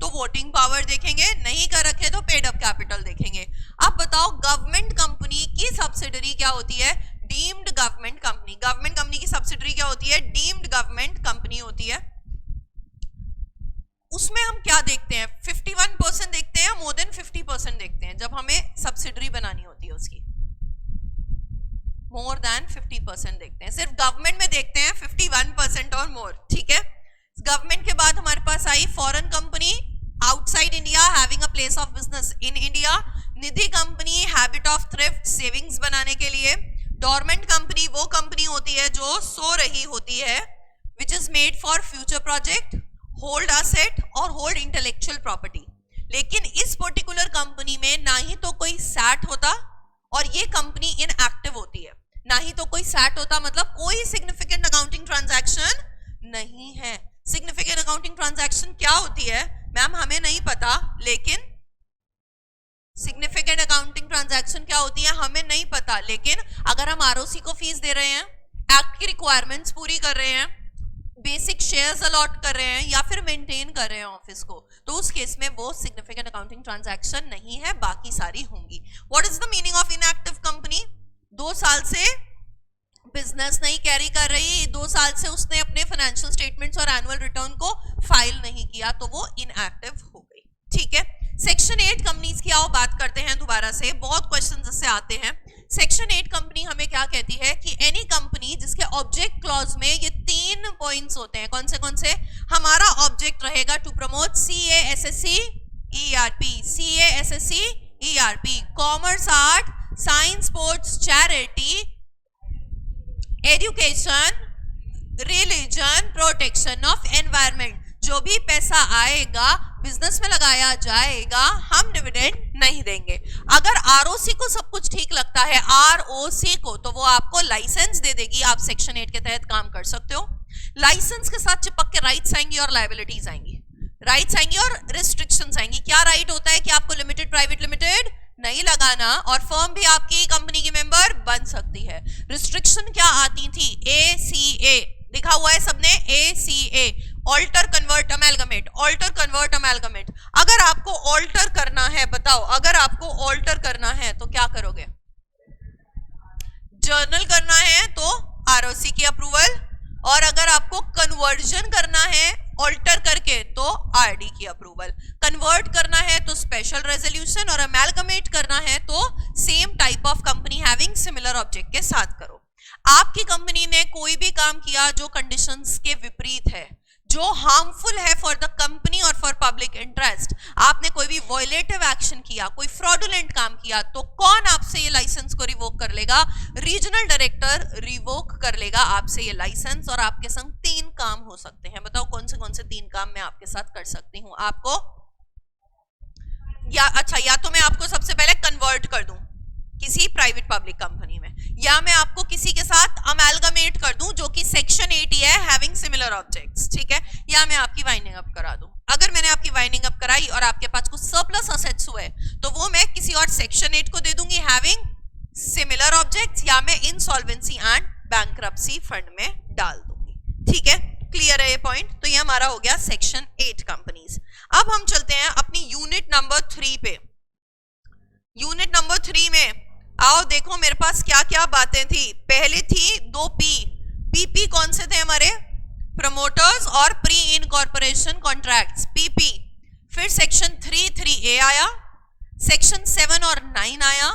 तो वोटिंग पावर देखेंगे, नहीं कर रखे तो पेड अप कैपिटल देखेंगे। अब बताओ गवर्नमेंट कंपनी की सब्सिडरी क्या होती है? Deemed government company. Government company की सब्सिडरी क्या होती है? डीम्ड गवर्नमेंट कंपनी होती है। उसमें हम क्या देखते हैं? 51% देखते हैं, मोर देन 50% देखते हैं जब हमें सब्सिडरी बनानी होती है उसकी। मोर देन 50% देखते हैं, सिर्फ गवर्नमेंट में देखते हैं 51% और मोर, ठीक है। गवर्नमेंट के बाद हमारे पास आई foreign company outside India having a place of business in India. Nidhi company habit of thrift savings बनाने के लिए। डोरमेंट कंपनी वो कंपनी होती है जो सो रही होती है, which is made for future project, hold asset और होल्ड इंटेलेक्चुअल प्रॉपर्टी। लेकिन इस पर्टिकुलर कंपनी में ना ही तो कोई सैट होता और ये कंपनी इनएक्टिव होती है, ना ही तो कोई सैट होता, मतलब कोई सिग्निफिकेंट अकाउंटिंग ट्रांजैक्शन नहीं है। सिग्निफिकेंट अकाउंटिंग ट्रांजैक्शन क्या होती है मैम? हमें नहीं पता, लेकिन सिग्निफिकेंट अकाउंटिंग ट्रांजैक्शन क्या होती है हमें नहीं पता, लेकिन अगर हम आरओसी को फीस दे रहे हैं, एक्ट की रिक्वायरमेंट्स पूरी कर रहे हैं, बेसिक शेयर्स अलॉट कर रहे हैं या फिर मेंटेन कर रहे हैं ऑफिस को, तो उस केस में वो सिग्निफिकेंट अकाउंटिंग ट्रांजैक्शन नहीं है, बाकी सारी होंगी। What is the meaning of inactive company? 2 साल से बिजनेस नहीं कैरी कर रही, 2 साल से उसने अपने फाइनेंशियल स्टेटमेंट्स और एनुअल रिटर्न को फाइल नहीं किया, तो वो इनएक्टिव हो गई, ठीक है। सेक्शन 8 कंपनीज की आओ बात करते हैं दोबारा से, बहुत क्वेश्चन इससे आते हैं। सेक्शन 8 कंपनी हमें क्या कहती है कि एनी कंपनी जिसके ऑब्जेक्ट क्लॉज में ये 3 पॉइंट्स होते हैं, कौन से? हमारा ऑब्जेक्ट रहेगा to promote CASSC ERP, CASSC ERP, commerce, art, science, sports, charity, education, religion, protection of environment. जो भी पैसा आएगा बिजनेस में लगाया जाएगा, हम डिविडेंड नहीं देंगे। अगर आरओसी को सब कुछ ठीक लगता है, आरओसी को, तो वो आपको लाइसेंस दे देगी, आप सेक्शन 8 के तहत काम कर सकते हो। लाइसेंस के साथ चिपक के राइट्स आएंगी और लायबिलिटीज आएंगी, राइट्स आएंगी और रिस्ट्रिक्शंस आएंगी। क्या राइट होता है कि आपको लिमिटेड प्राइवेट लिमिटेड नहीं लगाना और फर्म भी आपकी कंपनी की मेंबर बन सकती है। रिस्ट्रिक्शन क्या आती थी? ACA लिखा हुआ है सबने, ACA, alter convert amalgamate, alter convert amalgamate. अगर आपको ऑल्टर करना है, बताओ, अगर आपको ऑल्टर करना है तो क्या करोगे? जर्नल करना है तो आरओसी की अप्रूवल, और अगर आपको कन्वर्जन करना है ऑल्टर करके तो आरडी की अप्रूवल। कन्वर्ट करना है तो स्पेशल रेजोल्यूशन, और अमेलगमेट करना है तो same type of company having similar object के साथ करो। आपकी कंपनी ने कोई भी काम किया जो कंडीशंस के विपरीत है, जो हार्मफुल है फॉर द कंपनी और फॉर पब्लिक इंटरेस्ट, आपने कोई भी वॉयलेटिव एक्शन किया, कोई फ्रॉडुलेंट काम किया, तो कौन आपसे ये लाइसेंस को रिवोक कर लेगा? रीजनल डायरेक्टर रिवोक कर लेगा आपसे ये लाइसेंस, और आपके संग 3 काम हो सकते हैं। बताओ कौन से 3 काम मैं आपके साथ कर सकती हूँ? आपको या तो मैं आपको सबसे पहले कन्वर्ट कर दूं किसी प्राइवेट पब्लिक कंपनी में, या मैं आपको किसी के साथ अमेलगमेट कर दूं जो कि सेक्शन 8 है, हैविंग सिमिलर ऑब्जेक्ट्स, ठीक है, या मैं आपकी वाइंडिंग अप करा दूं। अगर मैंने आपकी वाइंडिंग अप कराई और आपके पास कुछ सरप्लस असेट्स हुए तो वो मैं किसी और सेक्शन 8 को दे दूंगी, हैविंग सिमिलर ऑब्जेक्ट्स, या मैं इंसॉल्वेंसी एंड बैंकरप्सी फंड में डाल दूंगी, ठीक है। क्लियर है ये पॉइंट? तो ये हमारा हो गया सेक्शन 8 कंपनीज। अब हम चलते हैं अपनी यूनिट नंबर 3 पे। यूनिट नंबर 3 में आओ देखो मेरे पास क्या क्या बातें थी। पहले थी 2 P, PP कौन से थे हमारे? प्रमोटर्स और प्री इनकॉर्पोरेशन कॉन्ट्रैक्ट्स पीपी। फिर सेक्शन 3(3)A आया, सेक्शन 7 और 9 आया,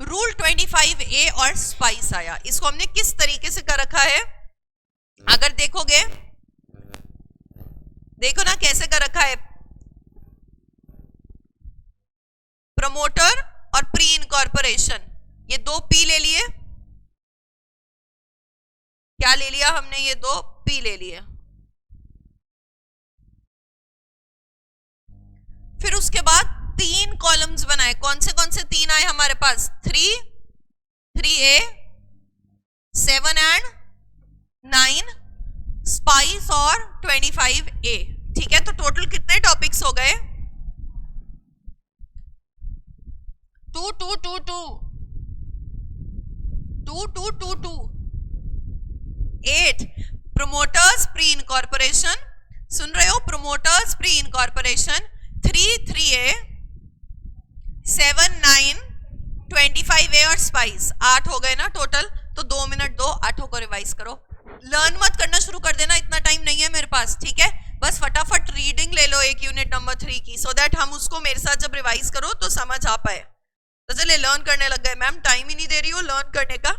रूल 25A और स्पाइस आया। इसको हमने किस तरीके से कर रखा है, अगर देखोगे, देखो ना कैसे कर रखा है, प्रमोटर और प्री इनकॉर्पोरेशन, ये 2 पी ले लिए, क्या ले लिया हमने, ये 2 पी ले लिए। फिर उसके बाद 3 कॉलम्स बनाए, कौन से 3 आए हमारे पास, 3(3)A, 7 एंड 9 स्पाइस और 25A। ठीक है, तो टोटल कितने टॉपिक्स हो गए, 2 2 2 2 2 2 2 2 8। प्रोमोटर्स प्री इनकॉर्पोरेशन, सुन रहे हो, promoters pre incorporation, 3(3)A, 7 9 25A और स्पाइस, 8 हो गए ना टोटल। तो 2 मिनट दो, 8 को रिवाइज करो। लर्न मत करना शुरू कर देना, इतना टाइम नहीं है मेरे पास, ठीक है। बस फटाफट रीडिंग ले लो एक यूनिट नंबर 3 की, सो दैट हम उसको मेरे साथ जब रिवाइज करो तो समझ आ पाए। तो चलिए लर्न करने लग गए, मैम टाइम ही नहीं दे रही हो लर्न करने का।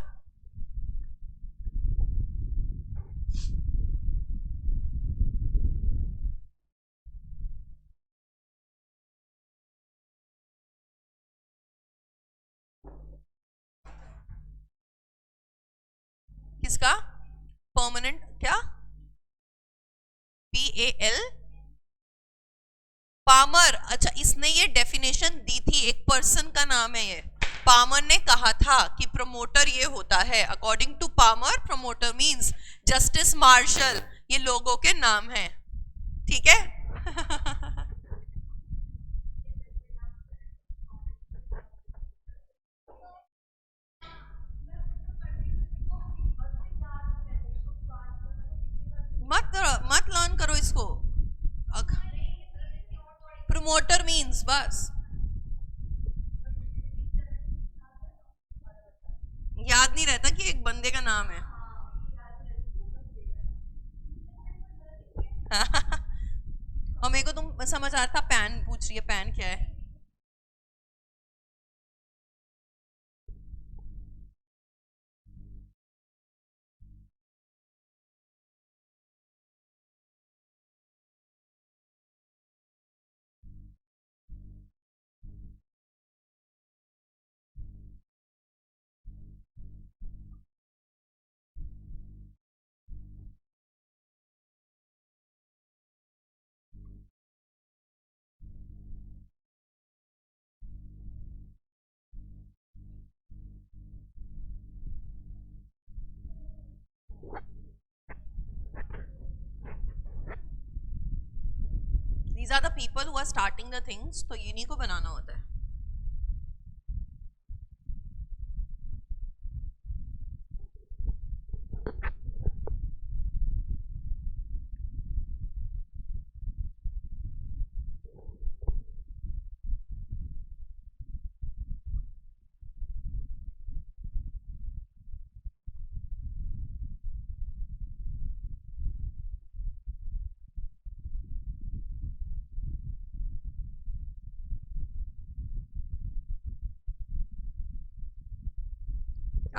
किसका परमानेंट, क्या PAL, पामर। अच्छा, इसने ये डेफिनेशन दी थी, एक पर्सन का नाम है ये, पामर ने कहा था कि प्रमोटर ये होता है। According to Palmer promoter means Justice Marshall, ये लोगों के नाम हैं, ठीक है। मत लर्न करो इसको, प्रमोटर मींस बस याद नहीं रहता कि एक बंदे का नाम है। और मेरे को तुम समझ आ रहा था पैन पूछ रही है, पैन क्या है। These are the people who are starting the things, तो इन्हीं को बनाना होता है।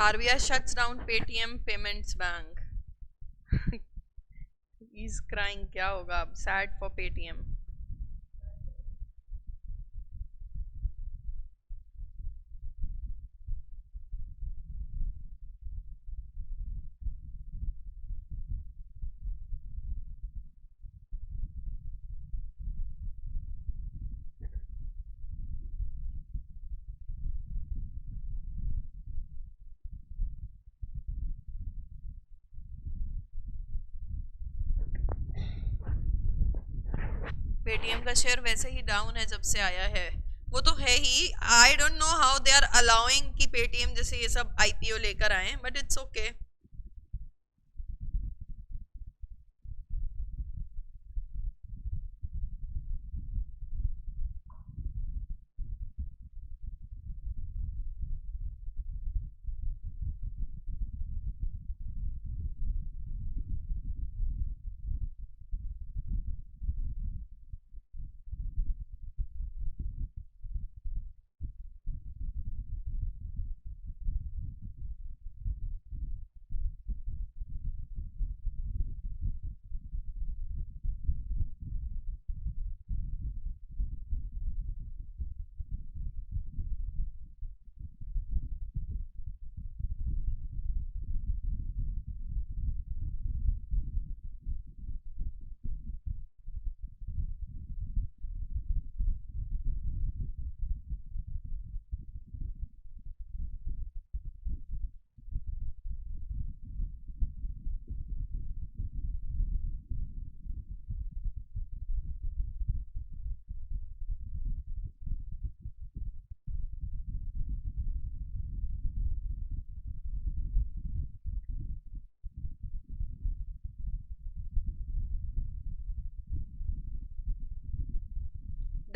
RBI shuts down Paytm Payments Bank. He's crying, क्या होगा अब, sad for Paytm. पेटीएम का शेयर वैसे ही डाउन है जब से आया है, वो तो है ही। I don't know how they are allowing कि पेटीएम जैसे ये सब IPO लेकर आए, बट इट्स ओके।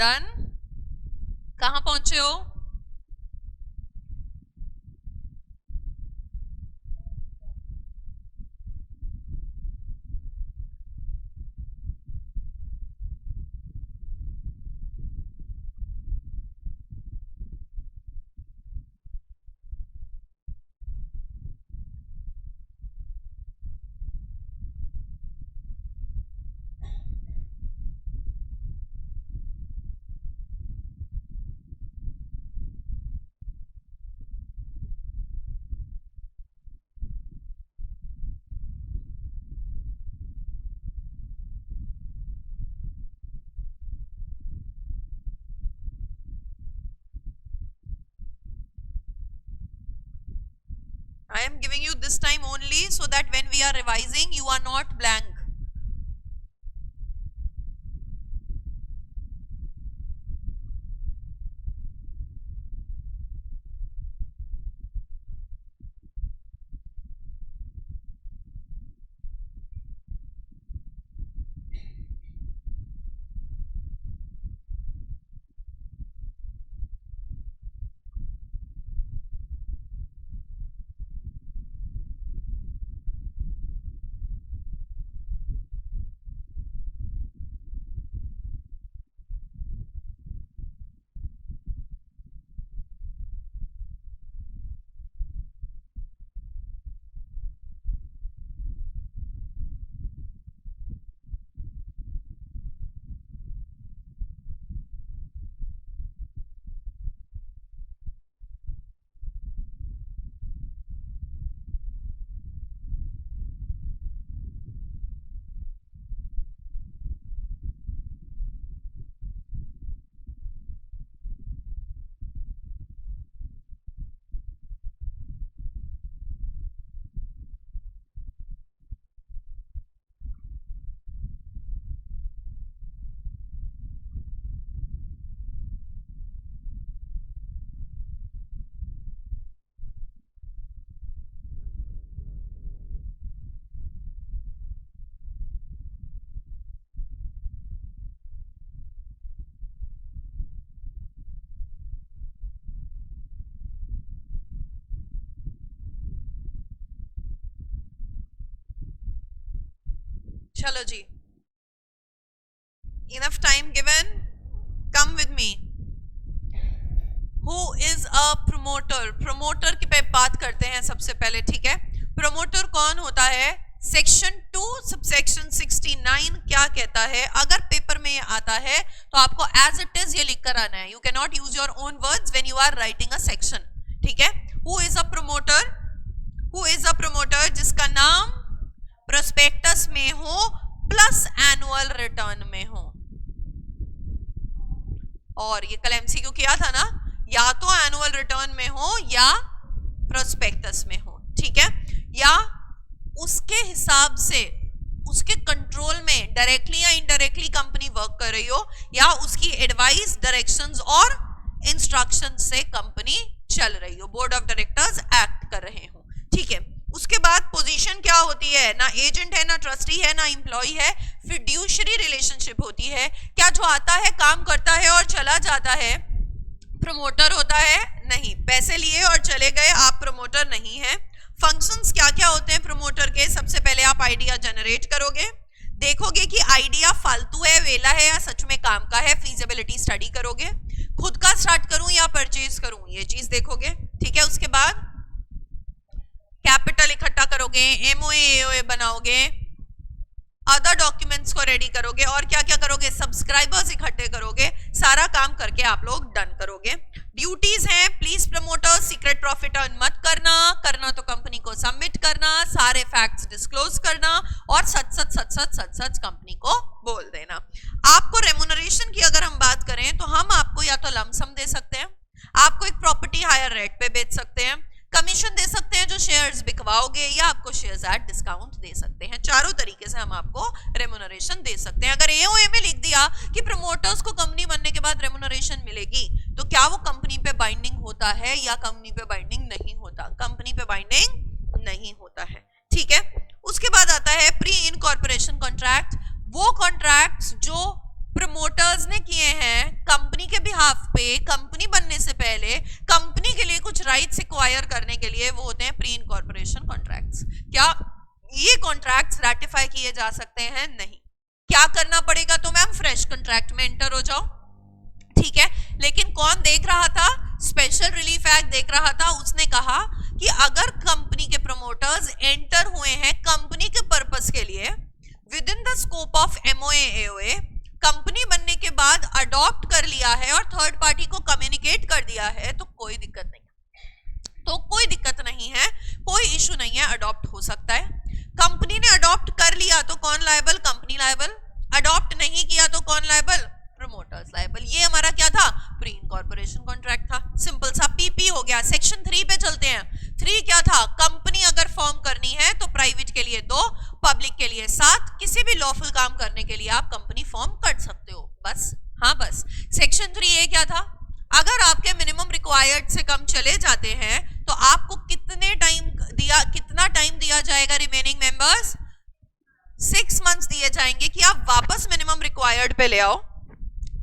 डन, कहां पहुंचे हो? I am giving you this time only so that when we are revising, you are not blank. चलो जी, enough time given, come with me. Who is a promoter? promoter की पे बात करते हैं सबसे पहले, ठीक है? promoter कौन होता है? सेक्शन 2 सबसेक्शन 69 क्या कहता है? अगर पेपर में ये आता है तो आपको एज इट इज ये लिख कर आना है. You can not use your own words when you are writing a section, ठीक है? Who is a promoter? Who is a promoter जिसका नाम प्रोस्पेक्टस में हो प्लस एनुअल रिटर्न में हो. और ये कल एमसीक्यू किया था ना, या तो एनुअल रिटर्न में हो या प्रोस्पेक्टस में हो, ठीक है? या उसके हिसाब से उसके कंट्रोल में डायरेक्टली या इनडायरेक्टली कंपनी वर्क कर रही हो, या उसकी एडवाइस, डायरेक्शंस और इंस्ट्रक्शंस से कंपनी चल रही हो, बोर्ड ऑफ डायरेक्टर्स एक्ट कर रहे हो, ठीक है? उसके बाद पोजीशन क्या होती है? ना एजेंट है, ना ट्रस्टी है, ना एम्प्लॉय है, फिड्यूशरी रिलेशनशिप होती है. क्या जो आता है काम करता है और चला जाता है प्रमोटर होता है? नहीं. पैसे लिए और चले गए, आप प्रमोटर नहीं है. फंक्शंस क्या क्या होते हैं प्रमोटर के? सबसे पहले आप आइडिया जनरेट करोगे, देखोगे कि आइडिया फालतू है, वेला है या सच में काम का है, फीजिबिलिटी स्टडी करोगे. खुद का स्टार्ट करूं या परचेज करूं, ये चीज देखोगे, ठीक है? उसके बाद कैपिटल इकट्ठा करोगे, एमओए एओए बनाओगे, अदर डॉक्यूमेंट्स को रेडी करोगे, और क्या क्या करोगे? सब्सक्राइबर्स इकट्ठे करोगे. सारा काम करके आप लोग डन करोगे. ड्यूटीज हैं, please promoter secret profit earn मत करना तो कंपनी को सबमिट करना, सारे फैक्ट्स डिस्क्लोज करना, और सच कंपनी को बोल देना. आपको रेम्यूनरेशन की अगर हम बात करें तो हम आपको या तो लमसम दे सकते हैं, आपको एक प्रॉपर्टी हायर रेट पे बेच सकते हैं, कमीशन दे सकते हैं जो शेयर्स बिकवाओगे, या आपको शेयर्स एट डिस्काउंट दे सकते हैं. चारों तरीके से हम आपको रेम्यूनरेशन दे सकते हैं. अगर एओए में लिख दिया कि प्रमोटर्स को कंपनी बनने के बाद रेम्यूनरेशन मिलेगी, तो क्या वो कंपनी पे बाइंडिंग होता है या कंपनी पे बाइंडिंग नहीं होता? कंपनी पे बाइंडिंग नहीं होता है, ठीक है? उसके बाद आता है प्री इनकॉर्पोरेशन कॉन्ट्रैक्ट. वो कॉन्ट्रैक्ट्स जो प्रमोटर्स ने किए हैं पे कंपनी बनने से पहले कंपनी के लिए कुछ राइट्स एक्वायर करने के लिए वो होते हैं प्री इनकॉर्पोरेशन कॉन्ट्रैक्ट्स। क्या ये कॉन्ट्रैक्ट्स रैटिफाई किए जा सकते हैं? नहीं। क्या करना पड़ेगा? तो मैम फ्रेश कॉन्ट्रैक्ट में एंटर हो जाओ, ठीक है। लेकिन कौन देख रहा था? स्पेशल रिलीफ एक्ट देख रहा था। उसने कहा कि अगर कंपनी के प्रमोटर्स एंटर हुए हैं कंपनी के पर्पस के लिए with in the scope of MOA AOA, company बनने के बाद अडॉप्ट कर लिया है और थर्ड पार्टी को कम्युनिकेट कर दिया है, तो कोई दिक्कत नहीं है। तो कोई दिक्कत नहीं है, कोई इशू नहीं है, अडॉप्ट हो सकता है। कंपनी ने अडॉप्ट कर लिया तो कौन लायबल? Company liable. अडॉप्ट नहीं किया तो कौन लायबल? Promoters liable. ये हमारा क्या था? प्री इनकॉर्पोरेशन कॉन्ट्रैक्ट था। सिंपल सा पीपी हो गया। सेक्शन 3 पे चलते हैं। 3 क्या था? कंपनी अगर फॉर्म करनी है तो प्राइवेट के लिए 2, पब्लिक के लिए 7, किसी भी लॉफुल काम करने के लिए आप कंपनी फॉर्म कर सकते हो। बस, हाँ बस। सेक्शन 3A क्या था? अगर आपके मिनिमम रिक्वायर्ड से कम चले जाते हैं तो आपको कितना टाइम दिया जाएगा? रिमेनिंग मेंबर्स 6 मंथ्स दिए जाएंगे कि आप वापस मिनिमम रिक्वायर्ड पे ले आओ।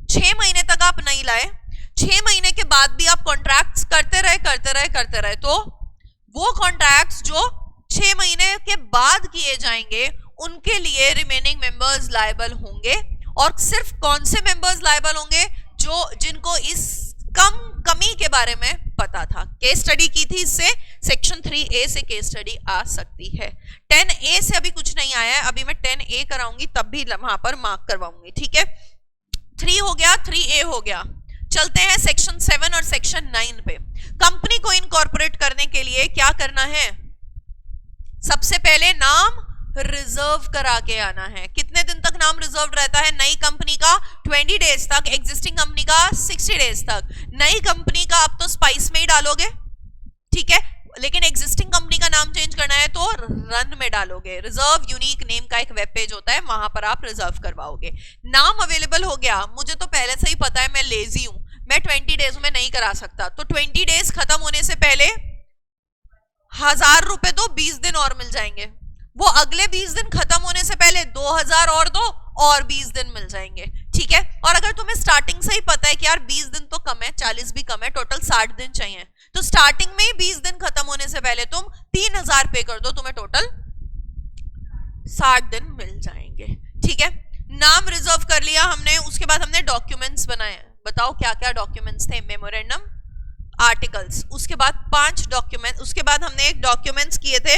6 महीने तक आप नहीं लाए, 6 महीने के बाद भी आप कॉन्ट्रैक्ट्स करते रहे तो वो कॉन्ट्रैक्ट्स जो 6 महीने के बाद किए जाएंगे उनके लिए रिमेनिंग मेंबर्स लायबल होंगे। और सिर्फ कौन से मेंबर्स लायबल होंगे? जिनको इस कमी के बारे में पता था, केस स्टडी की थी। इससे सेक्शन 3A से केस स्टडी आ सकती है। 10A से अभी कुछ नहीं आया है, अभी मैं 10A कराऊंगी तब भी वहां पर मार्क करवाऊंगी, ठीक है। 3 हो गया, 3A हो गया। चलते हैं सेक्शन 7 और सेक्शन 9 पे। कंपनी को इनकॉर्पोरेट करने के लिए क्या करना है? सबसे पहले नाम रिजर्व करा के आना है। कितने दिन तक नाम रिजर्व रहता है? नई कंपनी का 20 डेज तक, एग्जिस्टिंग कंपनी का 60 डेज तक। नई कंपनी का आप तो स्पाइस में ही डालोगे, ठीक है, लेकिन एग्जिस्टिंग कंपनी का नाम चेंज करना है तो रन में डालोगे। रिजर्व यूनिक नेम का एक वेब पेज होता है, वहां पर आप रिजर्व करवाओगे। नाम अवेलेबल हो गया। मुझे तो पहले से ही पता है, मैं लेजी हूं, मैं 20 डेज में नहीं करा सकता, तो 20 डेज खत्म होने से पहले 1000 रुपए दो, 20 दिन और मिल जाएंगे। वो अगले 20 दिन खत्म होने से पहले 2000 और दो और 20 दिन मिल जाएंगे, ठीक है। और अगर तुम्हें स्टार्टिंग से ही पता है कि यार 20 दिन तो कम है, 40 भी कम है, टोटल 60 दिन चाहिए, तो स्टार्टिंग में ही 20 दिन खत्म होने से पहले तुम 3000 पे कर दो, तुम्हें टोटल 60 दिन मिल जाएंगे, ठीक है। नाम रिजर्व कर लिया हमने। उसके बाद हमने डॉक्यूमेंट्स बनाए। बताओ क्या क्या डॉक्यूमेंट्स थे? मेमोरेंडम, आर्टिकल्स, उसके बाद 5 डॉक्यूमेंट। उसके बाद हमने एक डॉक्यूमेंट्स किए थे,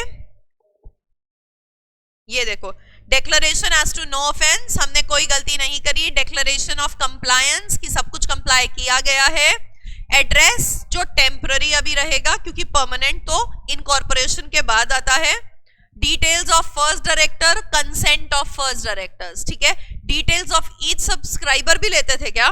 ये देखो, declaration as to no offence, हमने कोई गलती नहीं करी। डिक्लेरेशन ऑफ कंप्लायंस की सब कुछ कंप्लाई किया गया है। एड्रेस जो टेम्पररी अभी रहेगा क्योंकि परमानेंट तो इनकॉर्पोरेशन के बाद आता है। Details of first director, consent of first directors, ठीक है। डिटेल्स ऑफ ईच सब्सक्राइबर भी लेते थे क्या?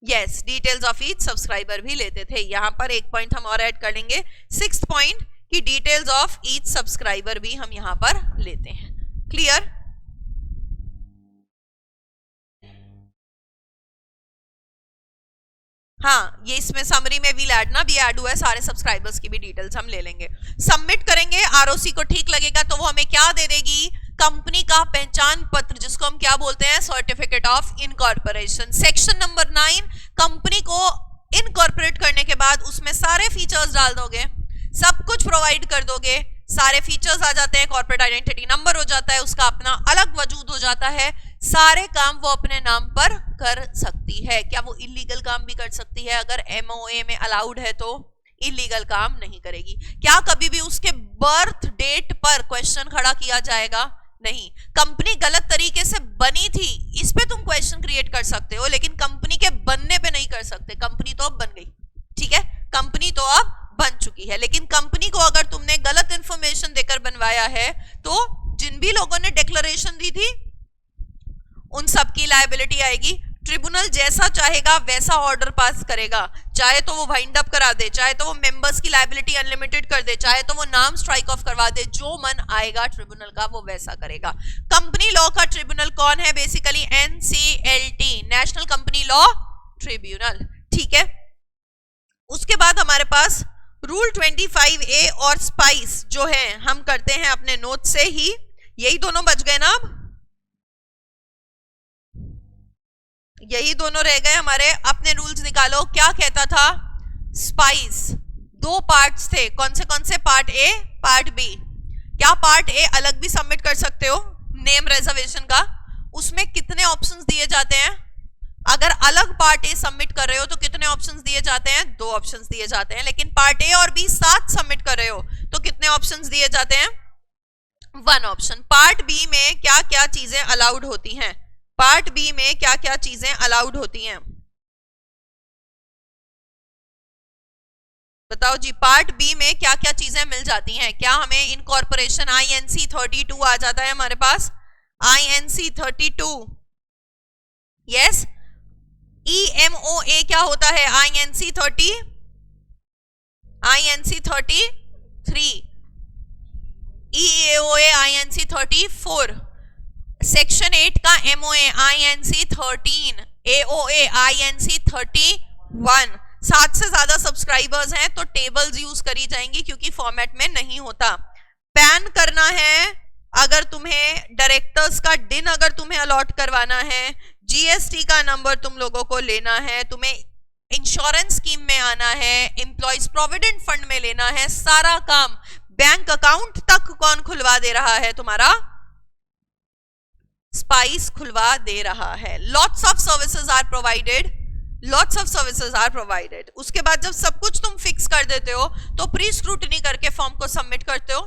Yes, details of each subscriber भी लेते थे। यहां पर एक पॉइंट हम और ऐड कर लेंगे, 6th पॉइंट, कि डिटेल्स ऑफ ईच सब्सक्राइबर भी हम यहां पर लेते हैं। क्लियर? हाँ, ये इसमें समरी में विल ऐड ना भी ऐड हुआ है, सारे सब्सक्राइबर्स की भी डिटेल्स हम ले लेंगे। सबमिट करेंगे, आरओसी को ठीक लगेगा तो वो हमें क्या दे देगी? कंपनी का पहचान पत्र, जिसको हम क्या बोलते हैं? Certificate of incorporation. Section number 9, company को इनकॉर्पोरेट करने के बाद उसमें सारे फीचर्स डाल दोगे, सब कुछ प्रोवाइड कर दोगे, सारे फीचर्स आ जाते हैं, कॉर्पोरेट आइडेंटिटी नंबर हो जाता है, उसका अपना अलग वजूद हो जाता है, सारे काम वो अपने नाम पर कर सकती है। क्या वो इलीगल काम भी कर सकती है? अगर एमओए में अलाउड है तो इलीगल काम नहीं करेगी। क्या कभी भी उसके बर्थ डेट पर क्वेश्चन खड़ा किया जाएगा? नहीं। कंपनी गलत तरीके से बनी थी, इस पे तुम क्वेश्चन क्रिएट कर सकते हो, लेकिन कंपनी के बनने पे नहीं कर सकते। कंपनी तो अब बन गई, ठीक है, कंपनी तो अब बन चुकी है, लेकिन कंपनी को अगर तुमने गलत इंफॉर्मेशन देकर बनवाया है तो जिन भी लोगों ने डिक्लेरेशन दी थी उन सबकी लायबिलिटी आएगी। ट्रिब्यूनल जैसा चाहेगा वैसा ऑर्डर पास करेगा, चाहे तो वो वाइंड अप करा दे, चाहे तो वो मेंबर्स की लायबिलिटी अनलिमिटेड कर दे, चाहे तो वो नाम स्ट्राइक ऑफ करवा दे, जो मन आएगा ट्रिब्यूनल का वो वैसा करेगा। कंपनी लॉ का ट्रिब्यूनल कौन है? Basically NCLT, national company law tribunal, ठीक है। उसके बाद हमारे पास रूल 25A और स्पाइस जो है हम करते हैं अपने नोट से ही, यही दोनों बच गए ना अब? यही दोनों रह गए हमारे। अपने रूल्स निकालो। क्या कहता था? स्पाइस दो पार्ट्स थे। कौन से पार्ट ए, पार्ट बी। क्या पार्ट ए अलग भी सबमिट कर सकते हो नेम रिजर्वेशन का? उसमें कितने ऑप्शंस दिए जाते हैं? अगर अलग पार्ट ए सबमिट कर रहे हो तो कितने ऑप्शंस दिए जाते हैं? 2 ऑप्शंस दिए जाते हैं। लेकिन पार्ट ए और बी साथ सबमिट कर रहे हो तो कितने ऑप्शंस दिए जाते हैं? 1 ऑप्शन। पार्ट बी में क्या क्या चीजें अलाउड होती हैं? पार्ट बी में क्या क्या चीजें अलाउड होती हैं? बताओ जी। पार्ट बी में क्या क्या चीजें मिल जाती हैं? क्या हमें इनकॉर्पोरेशन INC 32 आ जाता है हमारे पास? INC 32, yes. EMOA क्या होता है? INC 30, INC 33, EAOA INC 34, section 8 का MOA INC 13, AOA INC 31। 7 से ज्यादा सब्सक्राइबर्स हैं तो टेबल्स यूज करी जाएंगी क्योंकि फॉर्मेट में नहीं होता। पैन करना है अगर तुम्हें, डायरेक्टर्स का डिन अगर तुम्हें अलॉट करवाना है, GST का नंबर तुम लोगों को लेना है, तुम्हें इंश्योरेंस स्कीम में आना है, एम्प्लॉयज प्रोविडेंट फंड में लेना है, सारा काम। बैंक अकाउंट तक कौन खुलवा दे रहा है? तुम्हारा स्पाइस खुलवा दे रहा है। Lots of services are provided, lots of services are provided. उसके बाद जब सब कुछ तुम फिक्स कर देते हो तो प्री स्क्रूटनी करके फॉर्म को सबमिट करते हो।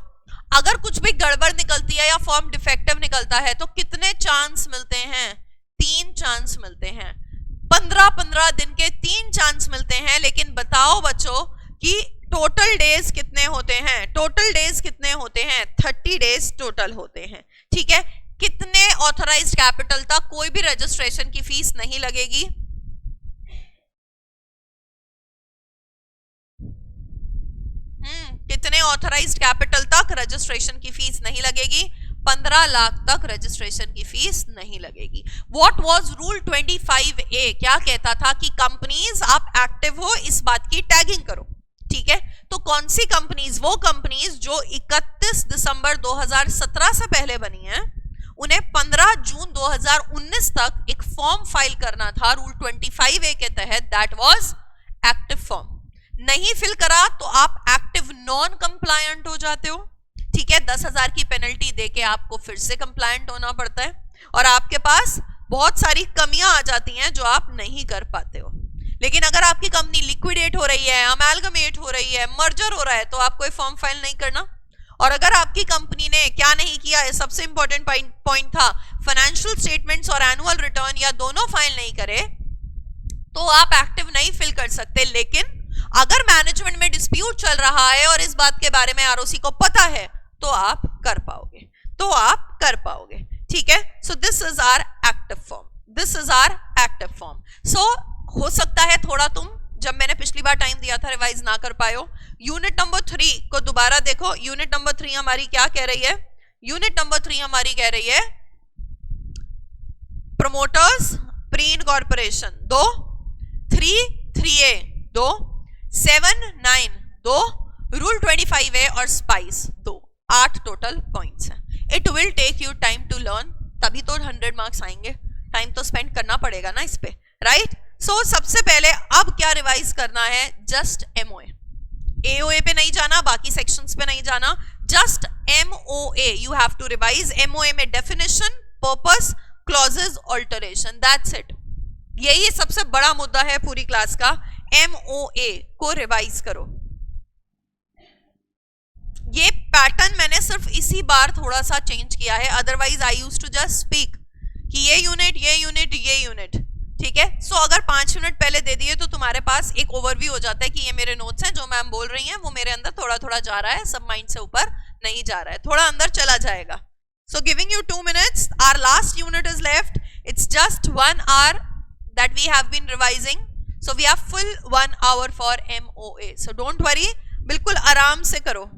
अगर कुछ भी गड़बड़ निकलती है या फॉर्म डिफेक्टिव निकलता है तो कितने चांस मिलते हैं? 3 चांस मिलते हैं। 15-15 दिन के 3 चांस मिलते हैं। लेकिन बताओ बच्चों कि टोटल डेज कितने होते हैं? टोटल डेज कितने होते हैं? 30 डेज टोटल होते हैं। ठीक है। कितने ऑथराइज्ड कैपिटल तक कोई भी रजिस्ट्रेशन की फीस नहीं लगेगी? कितने ऑथराइज्ड कैपिटल तक रजिस्ट्रेशन की फीस नहीं लगेगी? 15 लाख तक रजिस्ट्रेशन की फीस नहीं लगेगी। What was rule 25A? क्या कहता था कि कंपनीज आप एक्टिव हो इस बात की टैगिंग करो। ठीक है। तो कौन सी कंपनीज? वो कंपनीज जो 31 दिसंबर 2017 से पहले बनी हैं, उन्हें 15 जून 2019 तक एक फॉर्म फाइल करना था रूल 25A के तहत। That was active form. नहीं फिल करा तो आप एक्टिव नॉन कंप्लायंट हो जाते हो। ठीक है। 10,000 की पेनल्टी देके आपको फिर से कंप्लायंट होना पड़ता है और आपके पास बहुत सारी कमियां आ जाती हैं जो आप नहीं कर पाते हो। लेकिन अगर आपकी कंपनी लिक्विडेट हो रही है, अमेलगमेट हो रही है, मर्जर हो रहा है, तो आप कोई फॉर्म फाइल नहीं करना। और अगर आपकी कंपनी ने क्या नहीं किया है, सबसे इंपॉर्टेंट पॉइंट था, फाइनेंशियल स्टेटमेंट्स और एनुअल रिटर्न या दोनों फाइल नहीं करे तो आप एक्टिव नहीं फिल कर सकते। लेकिन अगर मैनेजमेंट में डिस्प्यूट चल रहा है और इस बात के बारे में आरओसी को पता है तो आप कर पाओगे, तो आप कर पाओगे। ठीक है। So this is our active form, this is our active form. So हो सकता है थोड़ा तुम, जब मैंने पिछली बार टाइम दिया था, रिवाइज ना कर पाए हो। यूनिट नंबर 3 को दोबारा देखो। यूनिट नंबर 3 हमारी क्या कह रही है? यूनिट नंबर 3 हमारी कह रही है promoters pre incorporation 2, 3A 2, 7-9 2, rule 25A और स्पाइस 2। 8 टोटल पॉइंट्स हैं। It will take you time to learn, तभी तो 100 मार्क्स आएंगे। टाइम तो स्पेंड करना पड़ेगा ना इस पे, राइट? सो सबसे पहले अब क्या रिवाइज करना है? Just MOA। AOA पे नहीं जाना, बाकी सेक्शंस पे नहीं जाना, just MOA you have to revise. MOA में definition, purpose, clauses, alteration, that's it. यही सबसे बड़ा मुद्दा है पूरी क्लास का। MOA को रिवाइज करो। ये पैटर्न मैंने सिर्फ इसी बार थोड़ा सा चेंज किया है, otherwise I used to just speak कि ये यूनिट, ये यूनिट, ये यूनिट। ठीक है। सो अगर 5 मिनट पहले दे दिए तो तुम्हारे पास एक ओवरव्यू हो जाता है कि ये मेरे नोट्स हैं, जो मैम बोल रही हैं वो मेरे अंदर थोड़ा थोड़ा जा रहा है, सब माइंड से ऊपर नहीं जा रहा है, थोड़ा अंदर चला जाएगा। So giving you 2 minutes, our last unit is left. It's just 1 hour that we have been revising, so we have full 1 hour for MOA, so don't worry, बिल्कुल आराम से करो।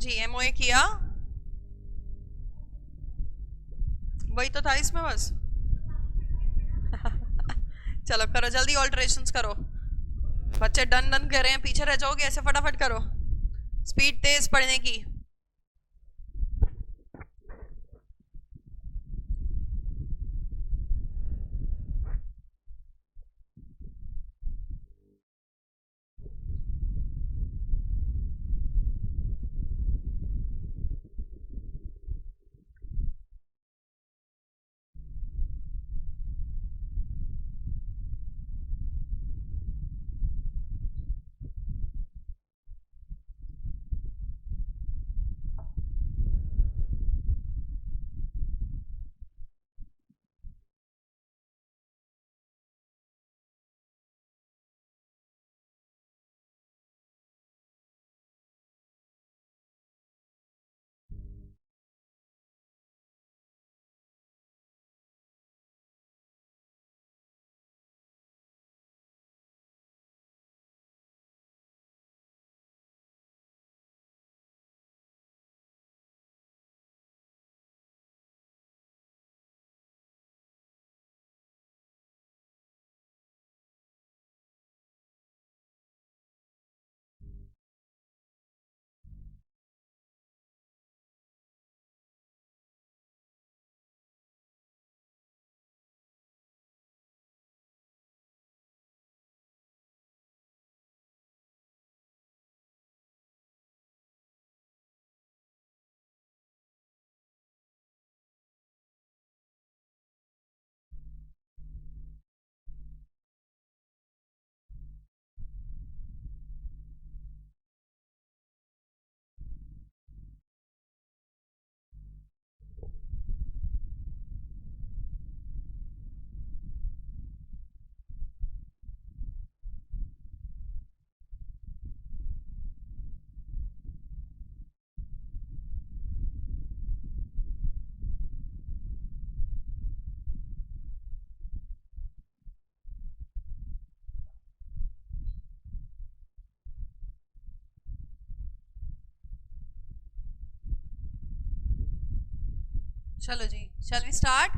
जी एमओए किया, वही तो था इसमें बस। चलो करो जल्दी, ऑल्टरेशंस करो। बच्चे डन डन कर रहे हैं, पीछे रह जाओगे ऐसे, फटाफट करो, स्पीड तेज पढ़ने की। चलो जी, शैल वी स्टार्ट।